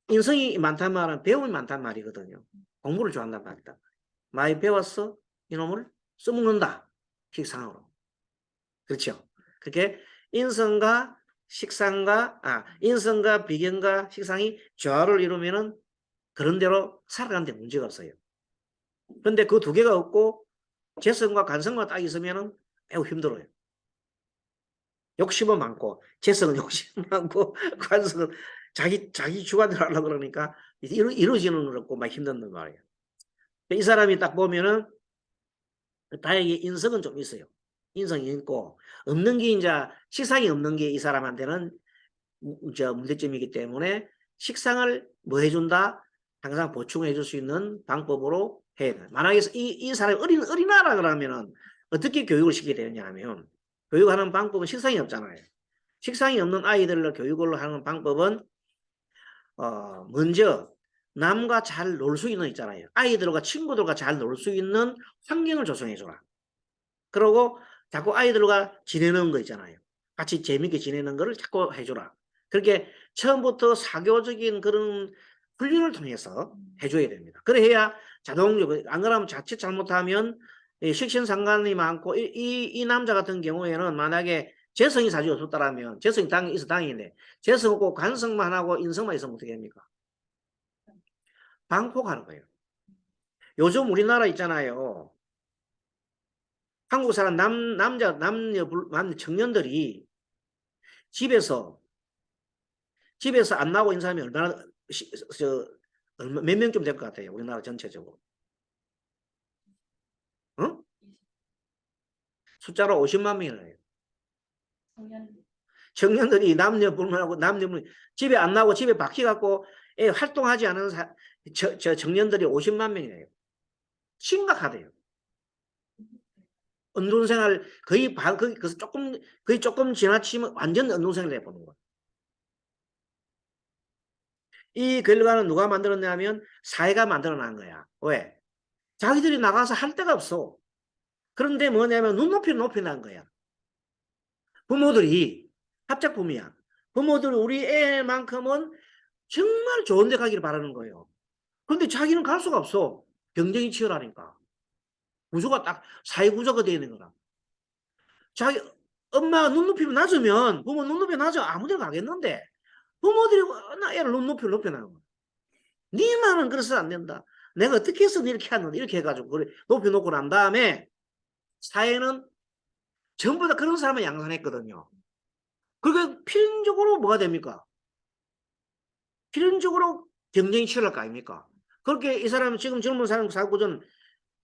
인성이 많단 말은 배움이 많단 말이거든요. 공부를 좋아한단 말이다. 많이 배웠어? 이놈을 써먹는다. 식상으로. 그렇죠. 그게 인성과 인성과 비견과 식상이 조화를 이루면은 그런 대로 살아가는 데 문제가 없어요. 그런데 그 두 개가 없고 재성과 관성만 딱 있으면은 매우 힘들어요. 욕심은 많고 재성은 욕심은 많고 관성은 자기 주관대로 하려고 그러니까 이루어지는 건 없고 막 힘든단 말이에요. 이 사람이 딱 보면은 다행히 인성은 좀 있어요. 인성이 있고 없는 게 이제 식상이 없는 게 이 사람한테는 문제점이기 때문에 식상을 뭐 해준다? 항상 보충해 줄 수 있는 방법으로 해야 돼. 만약에 이 사람이 어린아이라 그러면은 어떻게 교육을 시켜야 되느냐 하면 교육하는 방법은 식상이 없잖아요. 식상이 없는 아이들을 교육을 하는 방법은 먼저 남과 잘 놀 수 있는 있잖아요. 아이들과 친구들과 잘 놀 수 있는 환경을 조성해 줘라. 그러고 자꾸 아이들과 지내는 거 있잖아요. 같이 재밌게 지내는 거를 자꾸 해줘라. 그렇게 처음부터 사교적인 그런 훈련을 통해서 해줘야 됩니다. 그래야 자동적으로 안 그러면 자칫 잘못하면 식신상관이 많고 이 남자 같은 경우에는 만약에 재성이 사주가 없었다라면 재성이 당연히 있어 당연인데 재성 없고 관성만 하고 인성만 있으면 어떻게 합니까? 방폭하는 거예요. 요즘 우리나라 있잖아요. 한국 사람 남녀 청년들이 집에서 안 나오고 있는 사람이 얼마나 몇 명쯤 될 것 같아요. 우리나라 전체적으로. 어? 숫자로 50만 명이래요. 청년들이 남녀 불문하고 집에 안 나오고 집에 박혀갖고 활동하지 않은 청년들이 50만 명이래요. 심각하대요. 운동생활 거의 조금 지나치면 완전 운동생활을 해보는 거예요. 이 결과는 누가 만들었냐면 사회가 만들어낸 거야. 왜? 자기들이 나가서 할 데가 없어. 그런데 뭐냐면 눈높이를 높여난 거야. 부모들이 합작품이야. 부모들이 우리 애만큼은 정말 좋은 데 가기를 바라는 거예요. 그런데 자기는 갈 수가 없어. 경쟁이 치열하니까. 구조가 딱 사회구조가 되어 있는 거라. 자기 엄마가 눈높이를 낮으면 부모 눈높이 낮아 아무 데 가겠는데 부모들이 애를 눈높이를 높여나는 거야. 네 말은 그래서 안 된다. 내가 어떻게 해서 이렇게 하는데 이렇게 해가지고 그래 높여놓고 난 다음에 사회는 전부 다 그런 사람을 양산했거든요. 그러니까 필연적으로 뭐가 됩니까? 필연적으로 경쟁이 치열할 거 아닙니까? 그렇게 이 사람은 지금 젊은 사람 사고는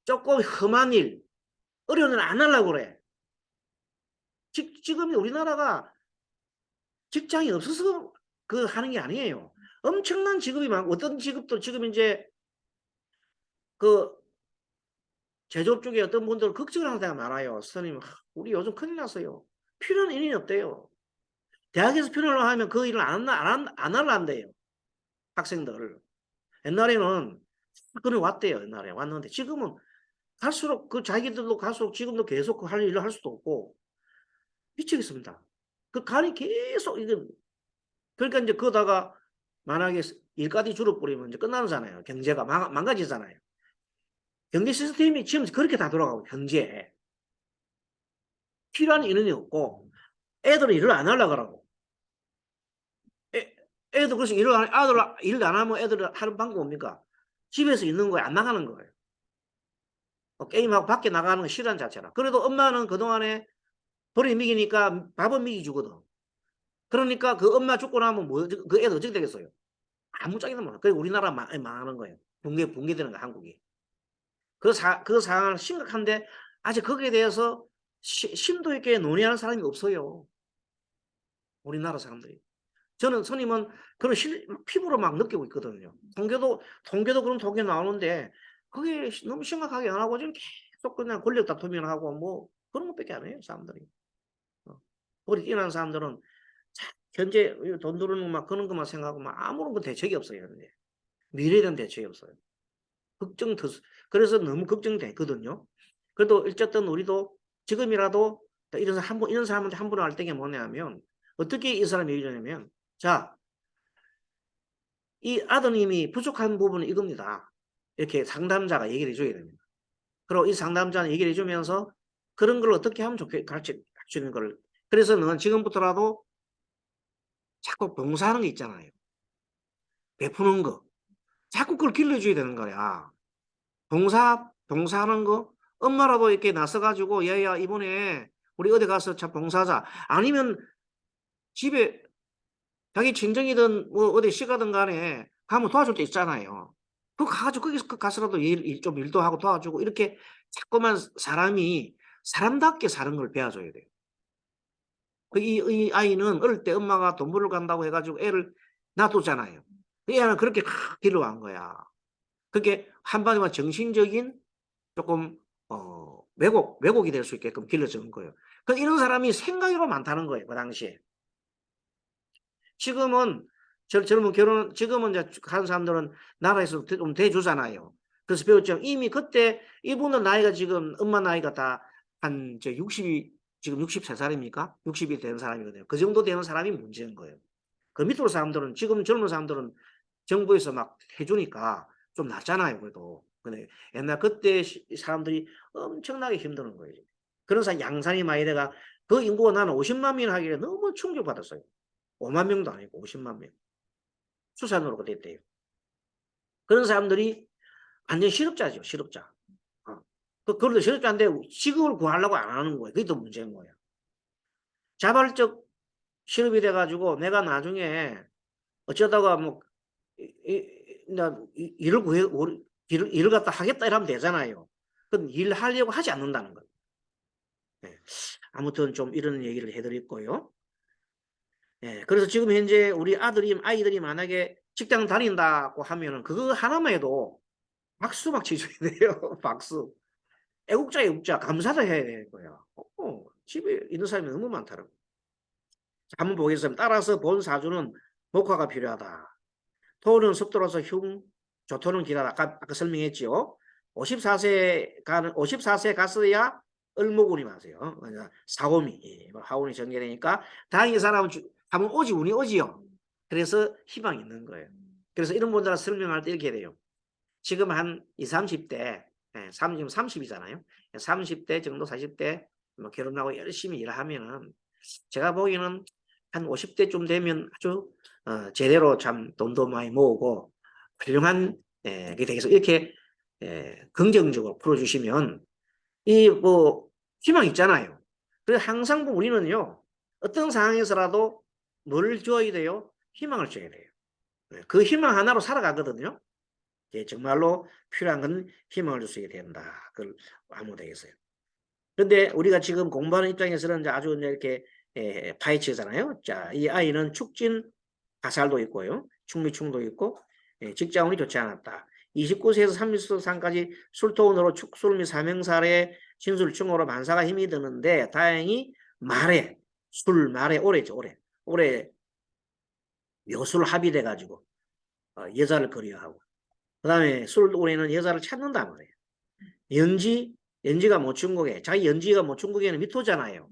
조금 험한 일, 어려운 일 안 하려고 그래. 지금 우리나라가 직장이 없어서 그 하는 게 아니에요. 엄청난 직업이 많고 어떤 직업도 지금 이제 그 제조업 쪽에 어떤 분들은 걱정을 하는 데가 많아요. 선생님, 우리 요즘 큰일 났어요. 필요한 일이 없대요. 대학에서 필요를 하면 그 일을 안 하려 한대요. 학생들. 옛날에는 그래 왔대요. 옛날에 왔는데 지금은 갈수록 그 자기들도 갈수록 지금도 계속 할 일을 할 수도 없고 미치겠습니다. 그 간이 계속 이게 그러니까 이제 그러다가 만약에 일까지 줄어버리면 이제 끝나잖아요. 경제가 망가지잖아요. 경제 시스템이 지금 그렇게 다 돌아가고 경제에 필요한 인원이 없고 애들은 일을 안 하려고 하라고. 애들 그래서 일을 안 하면 애들 하는 방법 뭡니까? 집에서 있는 거에 안 나가는 거예요. 게임하고 밖에 나가는 거 싫어하는 자체라. 그래도 엄마는 그동안에 벌이 미기니까 밥은 미기 주거든. 그러니까 그 엄마 죽고 나면 뭐, 그 애들 어떻게 되겠어요? 아무 짝에도 몰라. 그리고 우리나라 망하는 거예요. 붕괴되는 거, 한국이. 그 상황은 심각한데, 아직 거기에 대해서 심도 있게 논의하는 사람이 없어요. 우리나라 사람들이. 저는 선임은 그런 피부로 막 느끼고 있거든요. 통계도 그런 통계 나오는데, 그게 너무 심각하게 안 하고, 지금 계속 그냥 권력 다툼이나 하고, 뭐, 그런 것밖에 안 해요, 사람들이. 머리 뛰어난 사람들은 현재 돈 들어오는 막 그런 것만 생각하고 막 아무런 거 대책이 없어요. 현재. 미래에 대한 대책이 없어요. 그래서 너무 걱정되거든요. 그래도 어쨌든 우리도 지금이라도 이런 사람한테 한 번 할 때가 뭐냐면, 어떻게 이 사람이 얘기를 하냐면, 자, 이 아드님이 부족한 부분은 이겁니다. 이렇게 상담자가 얘기를 해줘야 됩니다. 그리고 이 상담자는 얘기를 해주면서 그런 걸 어떻게 하면 가르치는 걸. 그래서 너는 지금부터라도 자꾸 봉사하는 게 있잖아요. 베푸는 거. 자꾸 그걸 길러줘야 되는 거야. 봉사하는 거. 엄마라도 이렇게 나서가지고, 얘야, 이번에 우리 어디 가서 참 봉사하자. 아니면 집에 자기 친정이든 뭐 어디 시가든 간에 가면 도와줄 때 있잖아요. 그거 가가지고 거기서 가서라도 좀 일도 하고 도와주고, 이렇게 자꾸만 사람이 사람답게 사는 걸 배워줘야 돼요. 이 아이는 어릴 때 엄마가 돈 벌러 간다고 해가지고 애를 놔두잖아요. 그 애는 그렇게 길러간 거야. 그게 한마디만 정신적인 조금 왜곡이 될 수 있게끔 길러주는 거예요. 이런 사람이 생각으로 많다는 거예요. 그 당시에. 지금은 지금은 이제 하는 사람들은 나라에서 좀 대주잖아요. 그래서 배웠죠. 이미 그때 이분은 나이가 지금 엄마 나이가 다 한 60이 지금 63살입니까? 60이 되는 사람이거든요. 그 정도 되는 사람이 문제인 거예요. 그 밑으로 사람들은, 지금 젊은 사람들은 정부에서 막 해주니까 좀 낫잖아요. 그래도. 근데 옛날 그때 사람들이 엄청나게 힘드는 거예요. 그런 양산이 많이 돼가 그 인구가 나는 50만 명 하기에 너무 충격받았어요. 5만 명도 아니고 50만 명. 수산으로 됐대요. 그런 사람들이 완전 실업자죠, 실업자. 그런데 실업자인데 직업을 구하려고 안 하는 거예요. 그게 더 문제인 거예요. 자발적 실업이 돼가지고 내가 나중에 어쩌다가 뭐 일을 일을 갖다 하겠다 이러면 되잖아요. 그건 일하려고 하지 않는다는 거예요. 네. 아무튼 좀 이런 얘기를 해드렸고요. 네. 그래서 지금 현재 우리 아이들이 만약에 직장 다닌다고 하면은 그거 하나만 해도 박수 막 치줘야 돼요. 박수. 애국자 감사도 해야 되는 거예요. 집에 있는 사람이 너무 많더라고요. 한번 보겠습니다. 따라서 본 사주는 목화가 필요하다. 토는 습도로서 조토는 기다다. 아까 설명했지요. 54세 갔어야 을목운이 맞아요. 사오미, 하운이 전개되니까 다행히 사람은 한번 운이 오지요. 그래서 희망이 있는 거예요. 그래서 이런 분들은 설명할 때 이렇게 돼요. 지금 한 20, 30대, 지금 30이잖아요. 30대 정도, 40대 뭐 결혼하고 열심히 일하면은 제가 보기에는 한 50대쯤 되면 아주 제대로 참 돈도 많이 모으고 훌륭한 게 되겠어. 이렇게 긍정적으로 풀어주시면 이 뭐 희망 있잖아요. 그래서 항상 우리는요, 어떤 상황에서라도 뭘 줘야 돼요? 희망을 줘야 돼요. 그 희망 하나로 살아가거든요. 정말로 필요한 건 희망을 줄 수 있게 된다. 그걸 아무 되겠어요. 그런데 우리가 지금 공부하는 입장에서는 이제 아주 이렇게 파헤치잖아요. 자, 이 아이는 축진 가살도 있고요. 충미충도 있고, 직장운이 좋지 않았다. 29세에서 30세까지 술토운으로 축술 및 사명살의 진술충으로 만사가 힘이 드는데, 다행히 말에 오래죠, 올해 묘술 합의돼가지고 여자를 그리워하고, 그 다음에 술 올해는 여자를 찾는단 말이에요. 연지가 모충국에, 자기 연지가 모충국에는 미토잖아요.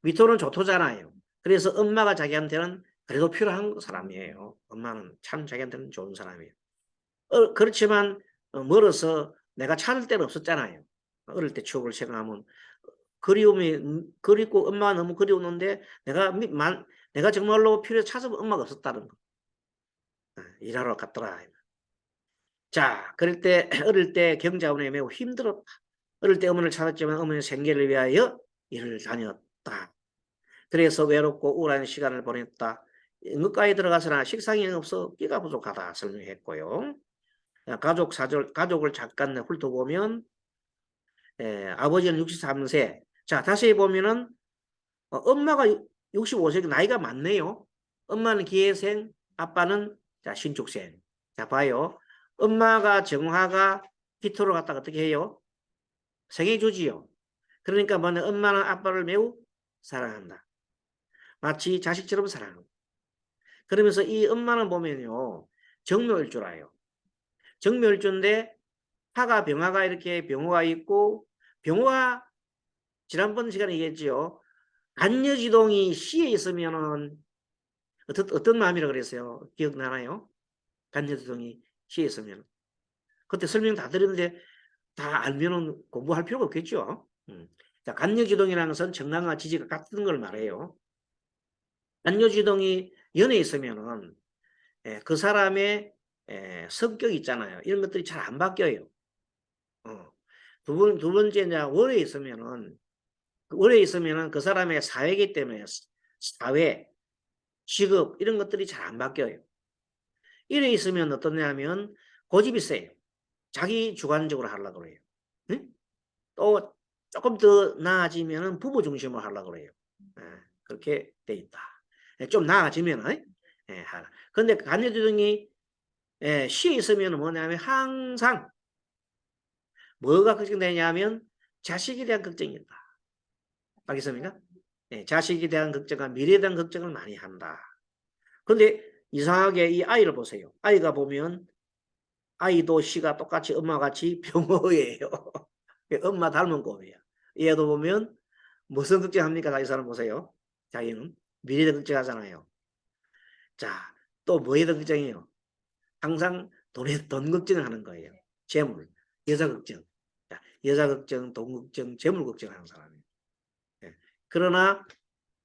미토는 조토잖아요. 그래서 엄마가 자기한테는 그래도 필요한 사람이에요. 엄마는 참 자기한테는 좋은 사람이에요. 그렇지만 멀어서 내가 찾을 데는 없었잖아요. 어릴 때 추억을 생각하면 그립고 엄마가 너무 그리웠는데 내가 정말로 필요해서 찾으면 엄마가 없었다는 거. 일하러 갔더라. 자, 그럴 때 어릴 때 경자운에 매우 힘들었다. 어릴 때 어머니를 찾았지만 어머니 생계를 위하여 일을 다녔다. 그래서 외롭고 우울한 시간을 보냈다. 응급가에 들어가서나 식상이 없어 끼가 부족하다 설명했고요. 가족을 잠깐 훑어보면 아버지는 63세. 자, 다시 보면은 엄마가 65세 나이가 많네요. 엄마는 기회생, 아빠는 자, 신축생. 자, 봐요. 엄마가 정화가 기토로 갔다가 어떻게 해요? 생해주지요. 그러니까 뭐냐, 엄마는 아빠를 매우 사랑한다. 마치 자식처럼 사랑한다. 그러면서 이 엄마는 보면요, 정묘일주라요. 정묘일주인데 화가 병화가 이렇게 병호가 있고, 병호가 지난번 시간에 얘기했지요. 간여지동이 시에 있으면은 어떤 마음이라 그랬어요? 기억나나요? 간여지동이 시에 있으면. 그때 설명 다 드렸는데 다 알면은 공부할 필요가 없겠죠. 자, 간여지동이라는 것은 정강과 지지가 같은 걸 말해요. 간여지동이 연에 있으면은 그 사람의 성격 있잖아요. 이런 것들이 잘 안 바뀌어요. 두 번째 이제 월에 있으면은 그 사람의 사회이기 때문에 사회, 직업 이런 것들이 잘 안 바뀌어요. 이래 있으면 어떠냐면 고집이 세요. 자기 주관적으로 하려고 그래요. 응? 또 조금 더 나아지면은 부부 중심으로 하려고 그래요. 그렇게 돼 있다. 좀 나아지면은 하라. 근데 간여조정이 시에 있으면 뭐냐면 항상 뭐가 걱정되냐면 자식에 대한 걱정이 있다. 알겠습니까? 자식에 대한 걱정과 미래에 대한 걱정을 많이 한다. 근데 이상하게 이 아이를 보세요. 아이가 보면 아이도 시가 똑같이 엄마같이 병호예요. 엄마 닮은 꼴이에요. 얘도 보면 무슨 걱정합니까? 이 사람 보세요. 자기는 미래에 걱정하잖아요. 자, 또 뭐에 대한 걱정이에요? 항상 돈 걱정을 하는 거예요. 재물, 여자 걱정. 자, 여자 걱정, 돈 걱정, 재물 걱정하는 사람이에요. 그러나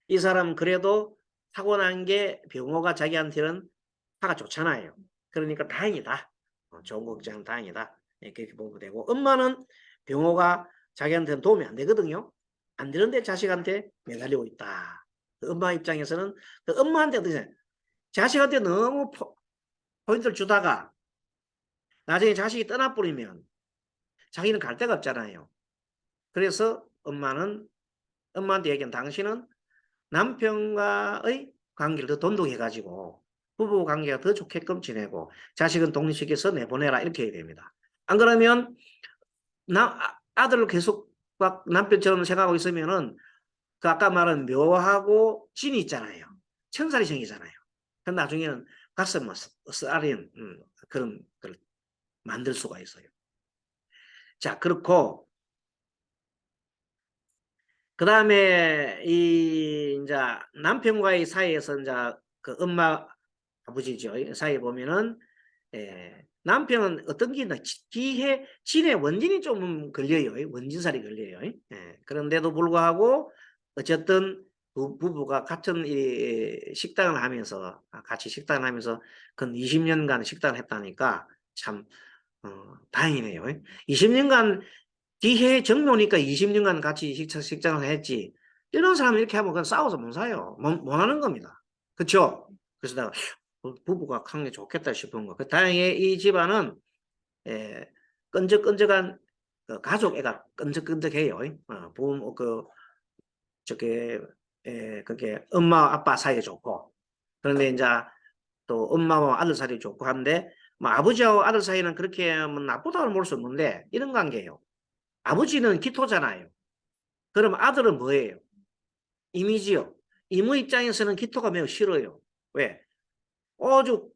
이 사람은 그래도 타고난 게 병호가 자기한테는 화가 좋잖아요. 그러니까 다행이다. 좋은 걱정은 다행이다. 그렇게 보면 되고 엄마는 병호가 자기한테는 도움이 안 되거든요. 안 되는데 자식한테 매달리고 있다. 그 엄마 입장에서는 그 엄마한테 어떠세요? 자식한테 너무 포인트를 주다가 나중에 자식이 떠나버리면 자기는 갈 데가 없잖아요. 그래서 엄마한테 얘기한 당신은 남편과의 관계를 더 돈독해가지고 부부 관계가 더 좋게끔 지내고 자식은 독립시켜서 내보내라 이렇게 해야 됩니다. 안 그러면 아들을 계속 막 남편처럼 생각하고 있으면은 그 아까 말한 묘하고 진이 있잖아요. 천살이 생기잖아요. 그 나중에는 가슴 쓰아린 그런 걸 만들 수가 있어요. 자, 그렇고 그 다음에 이제 남편과의 사이에서 이제 그 엄마 아버지죠 사이에 보면은 남편은 어떤 게 있나 진의 원진이 좀 걸려요. 원진살이 걸려요. 그런데도 불구하고 어쨌든 부부가 같은 식당을 하면서 같이 식당을 하면서 근 20년간 식당을 했다니까 참 다행이네요. 20년간 뒤해 정묘니까 20년간 같이 식장을 했지. 이런 사람 이렇게 하면 그냥 싸워서 못 사요. 못 하는 겁니다. 그렇죠? 그래서 내가 부부가 하는 게 좋겠다 싶은 거. 다행히 이 집안은 끈적끈적한 가족 애가 끈적끈적해요. 부모 저게 그게 엄마 아빠 사이가 좋고 그런데 이제 또 엄마와 아들 사이가 좋고 한데 뭐 아버지하고 아들 사이는 그렇게 뭐 나쁘다고 볼 수 없는데 이런 관계예요. 아버지는 기토잖아요. 그럼 아들은 뭐예요? 이미지요. 이모 입장에서는 기토가 매우 싫어요. 왜? 아주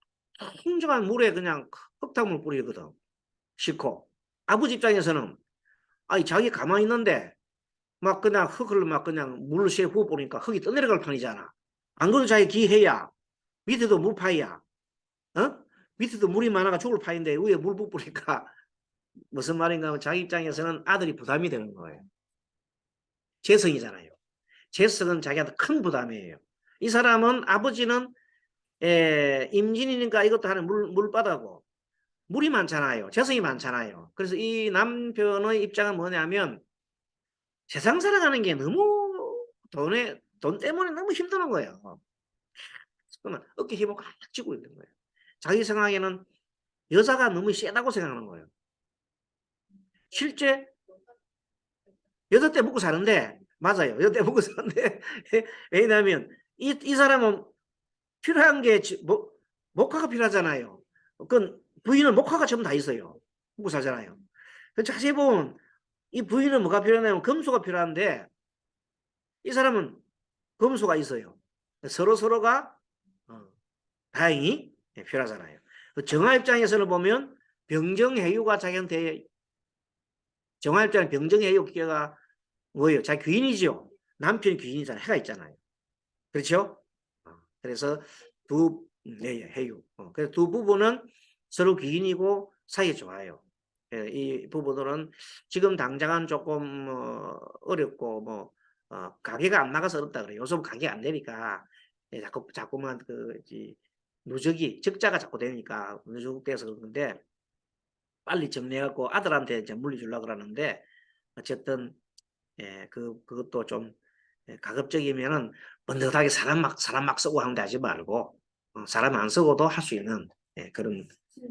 풍성한 물에 그냥 흙탕물 뿌리거든. 싫고. 아버지 입장에서는 아니 자기 가만히 있는데 막 그냥 흙을 막 그냥 물을 새 부어 보니까 흙이 떠내려갈 판이잖아. 안 그래도 자기 기해야 밑에도 물파이야. 밑에도 물이 많아가 죽을 파인데 위에 물 부으니까 무슨 말인가 하면 자기 입장에서는 아들이 부담이 되는 거예요. 재성이잖아요. 재성은 자기한테 큰 부담이에요. 이 사람은 아버지는 임진이니까 이것도 하는 물바다고 물이 많잖아요. 재성이 많잖아요. 그래서 이 남편의 입장은 뭐냐면 세상 살아가는 게 너무 돈 때문에 너무 힘드는 거예요. 그러면 어깨 힘을 꽉 쥐고 있는 거예요. 자기 생각에는 여자가 너무 세다고 생각하는 거예요. 실제 여자 때 먹고 사는데 맞아요. 여자 때 먹고 사는데 왜냐하면 이 사람은 필요한 게 목화가 필요하잖아요. 그 부인은 목화가 전부 다 있어요. 먹고 살잖아요. 자세히 보면 이 부인은 뭐가 필요하냐면 금수가 필요한데 이 사람은 금수가 있어요. 서로가 다행히 필요하잖아요. 정화 입장에서는 보면 병정해유가 자기한테 정화 입장에 병정해유 기가 뭐예요? 자기 귀인이죠. 남편이 귀인이잖아요. 해가 있잖아요. 그렇죠? 그래서 네, 해유. 그래서 두 부부는 서로 귀인이고 사이에 좋아요. 이 부부들은 지금 당장은 조금 어렵고 뭐 가게가 안 나가서 어렵다 그래요. 요즘 가게 안 되니까 자꾸만 누적이 적자가 자꾸 되니까 누적돼서 그러는데 빨리 정리해갖고 아들한테 이제 물려주려고 그러는데 어쨌든 그것도 좀 가급적이면은 번듯하게 사람 막 쓰고 하는데 하지 말고 사람 안 쓰고도 할 수 있는 그런.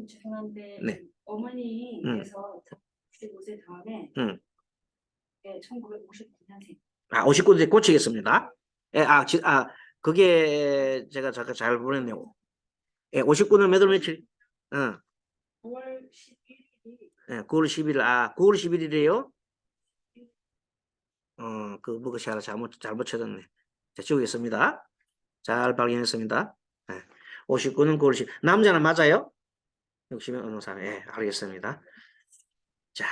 죄송한데 네. 어머니께서 95세 다음에 1959년생. 59세 고치겠습니다. 그게 제가 잠깐 잘 보냈네요. 59년 몇 월 며칠? 9월 11일이. 9월 11일. 9월 11일이에요? 뭐가 잘못 쳐졌네. 자, 지우겠습니다. 잘 발견했습니다. 59는 9월 10일. 남자는 맞아요? 60은 어느 사람? 알겠습니다. 자,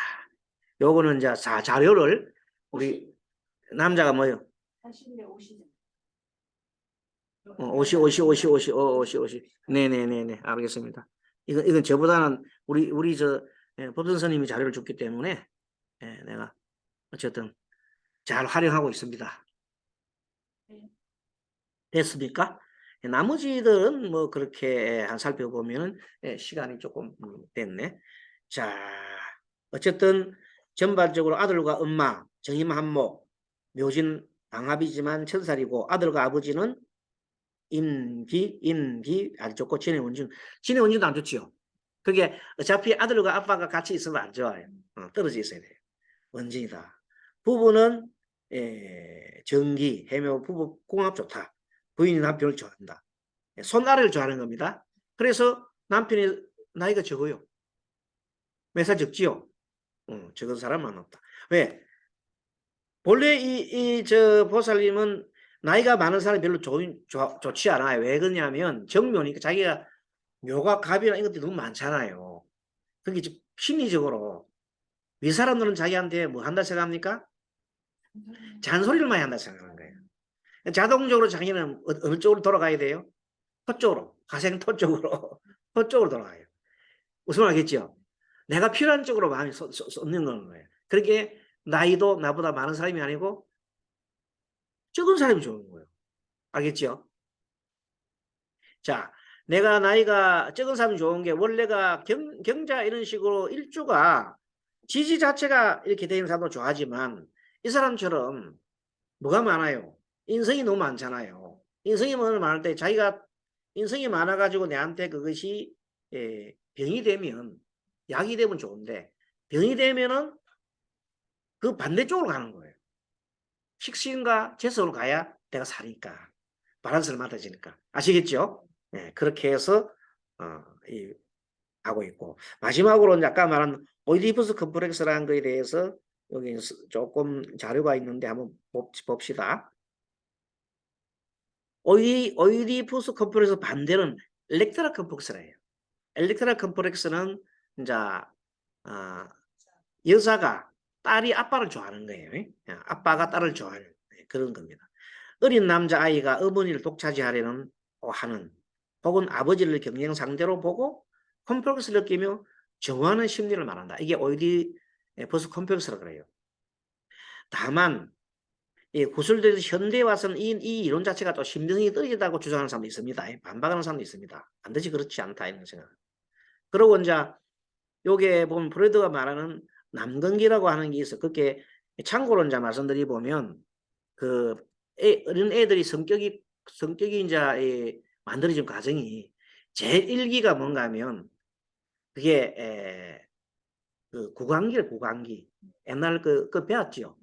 요거는 이제 자료를 우리 남자가 뭐요? 50. 네네네네. 알겠습니다. 이건 저보다는 우리 법선 선생님이 자료를 줬기 때문에 내가 어쨌든 잘 활용하고 있습니다. 됐습니까? 나머지들은 뭐 그렇게 한 살펴보면 시간이 조금 됐네. 자, 어쨌든 전반적으로 아들과 엄마 정임한목 묘진 방합이지만 천살이고 아들과 아버지는 임기 안 좋고 진의 원진도 안 좋지요. 그게 어차피 아들과 아빠가 같이 있으면 안 좋아요. 떨어져 있어야 돼요. 원진이다. 부부는 정기 해묘 부부 궁합 좋다. 부인이 남편을 좋아한다. 손아래를 좋아하는 겁니다. 그래서 남편이 나이가 적어요. 몇 살 적지요? 적은 사람은 없다. 왜? 본래 저 보살님은 나이가 많은 사람이 별로 좋지 않아요. 왜 그러냐면 정묘니까 자기가 묘가 갑이나 이것들이 너무 많잖아요. 그게 심리적으로 위 사람들은 자기한테 뭐 한다 생각합니까? 잔소리를 많이 한다 생각하는 거예요. 자동적으로 자기는 어느 쪽으로 돌아가야 돼요? 토 쪽으로, 화생토 쪽으로, 토 쪽으로 돌아가요. 무슨 말이겠죠? 내가 필요한 쪽으로 마음이 쏟는 거예요. 그렇게 나이도 나보다 많은 사람이 아니고 적은 사람이 좋은 거예요. 알겠죠? 자, 내가 나이가 적은 사람이 좋은 게 원래가 경자 이런 식으로 일주가 지지 자체가 이렇게 되는 사람도 좋아하지만 이 사람처럼 뭐가 많아요? 인성이 너무 많잖아요. 인성이 너무 많을 때 자기가 인성이 많아가지고 내한테 그것이 병이 되면 약이 되면 좋은데 병이 되면은 그 반대쪽으로 가는 거예요. 식신과 재성으로 가야 내가 사니까 바란스를 맞아지니까 아시겠죠? 그렇게 해서 하고 있고 마지막으로 아까 말한 오이디푸스 컴플렉스라는 거에 대해서 여기 조금 자료가 있는데 한번 봅시다. 오이디푸스 컴플렉스 반대는 엘렉트라 컴플렉스래요. 엘렉트라 컴플렉스는 이제 여자가 딸이 아빠를 좋아하는 거예요. 아빠가 딸을 좋아하는 그런 겁니다. 어린 남자아이가 어머니를 독차지하려는 하는 혹은 아버지를 경쟁 상대로 보고 컴플렉스를 느끼며 정하는 심리를 말한다. 이게 오이디푸스 컴플렉스라고 그래요. 다만 구술돼서 현대에 와서는 이 이론 자체가 또 심리성이 떨어지다고 주장하는 사람도 있습니다. 반박하는 사람도 있습니다. 반드시 그렇지 않다 이런 생각. 그리고 이제 요게 보면 프로이드가 말하는 남근기라고 하는 게 있어. 그게 참고로 이제 말씀드리 보면 그 어린 애들이 성격이 이제 만들어진 과정이 제일 1기가 뭔가 하면 그게 그 구강기. 옛날 그 배웠죠.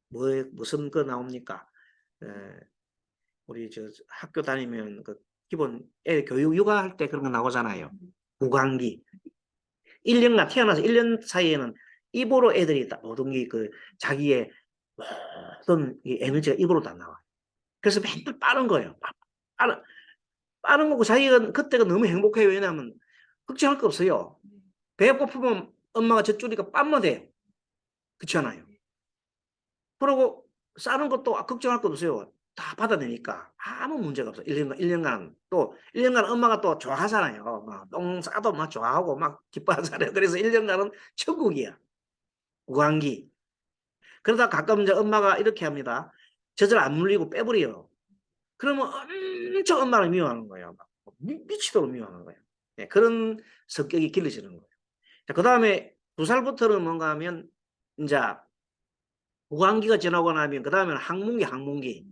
무슨 그 나옵니까? 에, 우리 학교 다니면 그 기본 애 교육 육아할 때 그런 거 나오잖아요. 구강기. 1년간 태어나서 1년 사이에는 입으로 애들이 다 모든 게 자기의 모든 이 에너지가 입으로 다 나와. 그래서 맨날 빠른 거예요. 빠른, 빠른 거고 자기가 그때가 너무 행복해요. 왜냐하면 걱정할 거 없어요. 배 고프면 엄마가 젖주니까 빻면 돼요. 그렇지 않아요? 그러고 싸는 것도 걱정할 거 없어요. 다 받아내니까 아무 문제가 없어요. 1년간 또 1년간 엄마가 또 좋아하잖아요. 막 똥 싸도 막 좋아하고 막 기뻐하잖아요. 그래서 1년간은 천국이야. 무한기. 그러다 가끔 이제 엄마가 이렇게 합니다. 젖을 안 물리고 빼버려요. 그러면 엄청 엄마를 미워하는 거예요. 막 미치도록 미워하는 거예요. 네, 그런 성격이 길러지는 거예요. 그 다음에 2살부터는 뭔가 하면 이제 무한기가 지나고 나면 그 다음에는 항문기.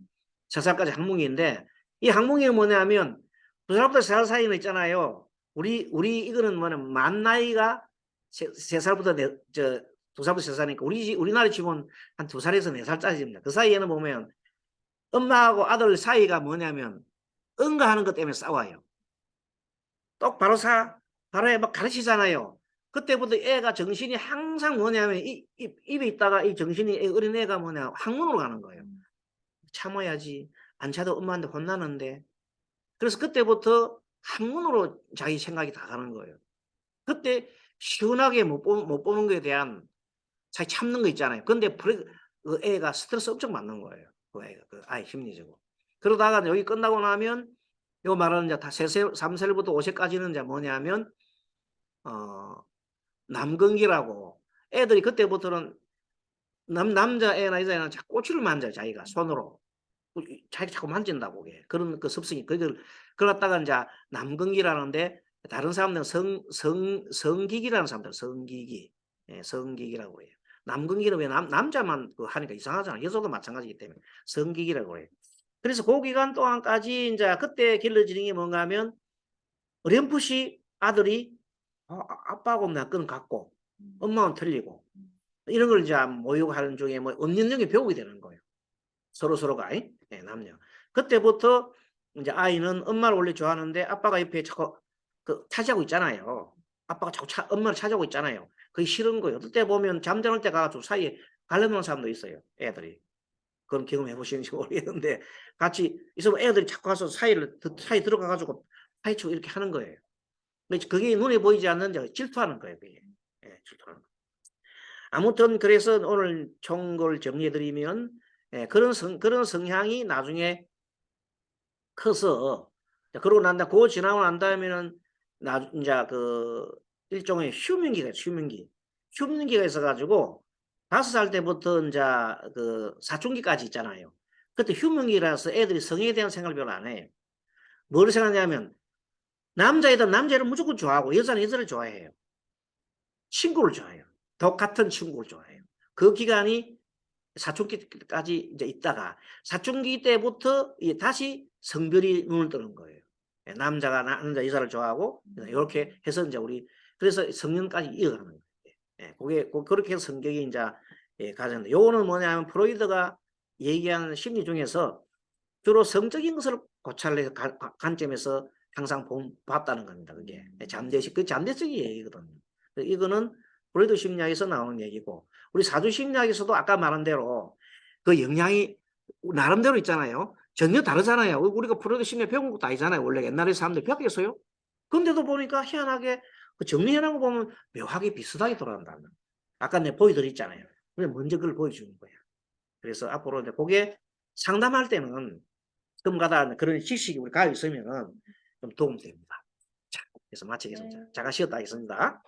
3살까지 항문기인데 이 항문기가 뭐냐면 2살부터 3살 사이는 있잖아요. 우리 이거는 뭐냐면 만 나이가 3살부터 2살부터 3살이니까 우리나라 치고는 한 2살에서 4살짜리입니다. 그 사이에는 보면 엄마하고 아들 사이가 뭐냐면 응가하는 것 때문에 싸워요. 똑바로 바로 막 가르치잖아요. 그때부터 애가 정신이 항상 뭐냐면 입에 있다가 이 정신이 어린 애가 뭐냐 학문으로 가는 거예요. 참아야지. 안 차도 엄마한테 혼나는데. 그래서 그때부터 학문으로 자기 생각이 다 가는 거예요. 그때 시원하게 못 보는 거에 대한 자기 참는 거 있잖아요. 근데 그 애가 스트레스 엄청 받는 거예요. 그 애가, 그 아이 심리적으로. 그러다가 여기 끝나고 나면 요 말하는 이제 다 3살부터 5살까지는 이제 뭐냐면 남근기라고 애들이 그때부터는 남자애나 여자애나 자꾸 꼬치를 만져요. 자기가 손으로. 자기 자꾸 만진다고 그게. 그런 그 습성이 그걸 그러다가 이제 남근기라는데 다른 사람들은 성기기라는 사람들 성기기. 예, 성기기라고 해요. 남근기는 왜 남자만 하니까 이상하잖아. 여자도 마찬가지이기 때문에 성기기라고 해요. 그래서 그 기간 동안까지 이제 그때 길러지는 게 뭔가 하면 어렴풋이 아들이 아빠하고 나 끈 같고 엄마는 틀리고 이런 걸 이제 모욕하는 중에 뭐 은연중에 배우게 되는 거예요. 서로가 예, 남녀. 그때부터 이제 아이는 엄마를 원래 좋아하는데 아빠가 옆에 자꾸 차지하고 있잖아요. 아빠가 자꾸 엄마를 차지하고 있잖아요. 그게 싫은 거예요. 어떨 때 보면 잠자는 때 가가지고 사이에 갈라놓은 사람도 있어요. 애들이. 그런 경험 해보시는지 모르겠는데 같이 있으면 애들이 자꾸 가서 사이 들어가가지고 사이치고 이렇게 하는 거예요. 그게 눈에 보이지 않는데 질투하는 거예요. 그게. 예, 질투하는 거. 아무튼 그래서 오늘 총걸 정리해드리면 예, 그런 성향이 나중에 커서 그러고 그 지나고 난 다음에는 이제 일종의 휴면기가 있어요. 휴면기가 있어가지고 5살 때부터 이제 사춘기까지 있잖아요. 그때 휴면기라서 애들이 성에 대한 생각을 별로 안 해요. 뭘 생각하냐면 남자애들 남자를 무조건 좋아하고 여자는 여자를 좋아해요. 친구를 좋아해요. 같은 친구를 좋아해요. 그 기간이 사춘기까지 이제 있다가 사춘기 때부터 다시 성별이 눈을 뜨는 거예요. 예, 남자 여자를 좋아하고 이렇게 해서 이제 그래서 성년까지 이어가는 거예요. 예, 그렇게 해서 성격이 이제 가졌는데 요거는 뭐냐면 프로이드가 얘기하는 심리 중에서 주로 성적인 것을 고찰해서 관점에서 항상 봤다는 겁니다. 그게 잠재적인 얘기거든요. 이거는 프로이드 심리학에서 나오는 얘기고 우리 사주 심리학에서도 아까 말한 대로 그 영향이 나름대로 있잖아요. 전혀 다르잖아요. 우리가 프로이드 심리학 배운 것도 아니잖아요. 원래 옛날에 사람들이 배웠겠어요? 근데도 보니까 희한하게 정리해놓은 거 보면 묘하게 비슷하게 돌아간다는 거예요. 아까 내가 보여드렸잖아요. 근데 먼저 그걸 보여주는 거예요. 그래서 앞으로 이제 그게 상담할 때는 가다 그런 지식이 우리 가지고 있으면은 좀 도움됩니다. 자, 그래서 마치겠습니다. 네. 잠깐 쉬었다 하겠습니다.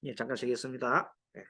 예, 잠깐 쉬겠습니다. 예.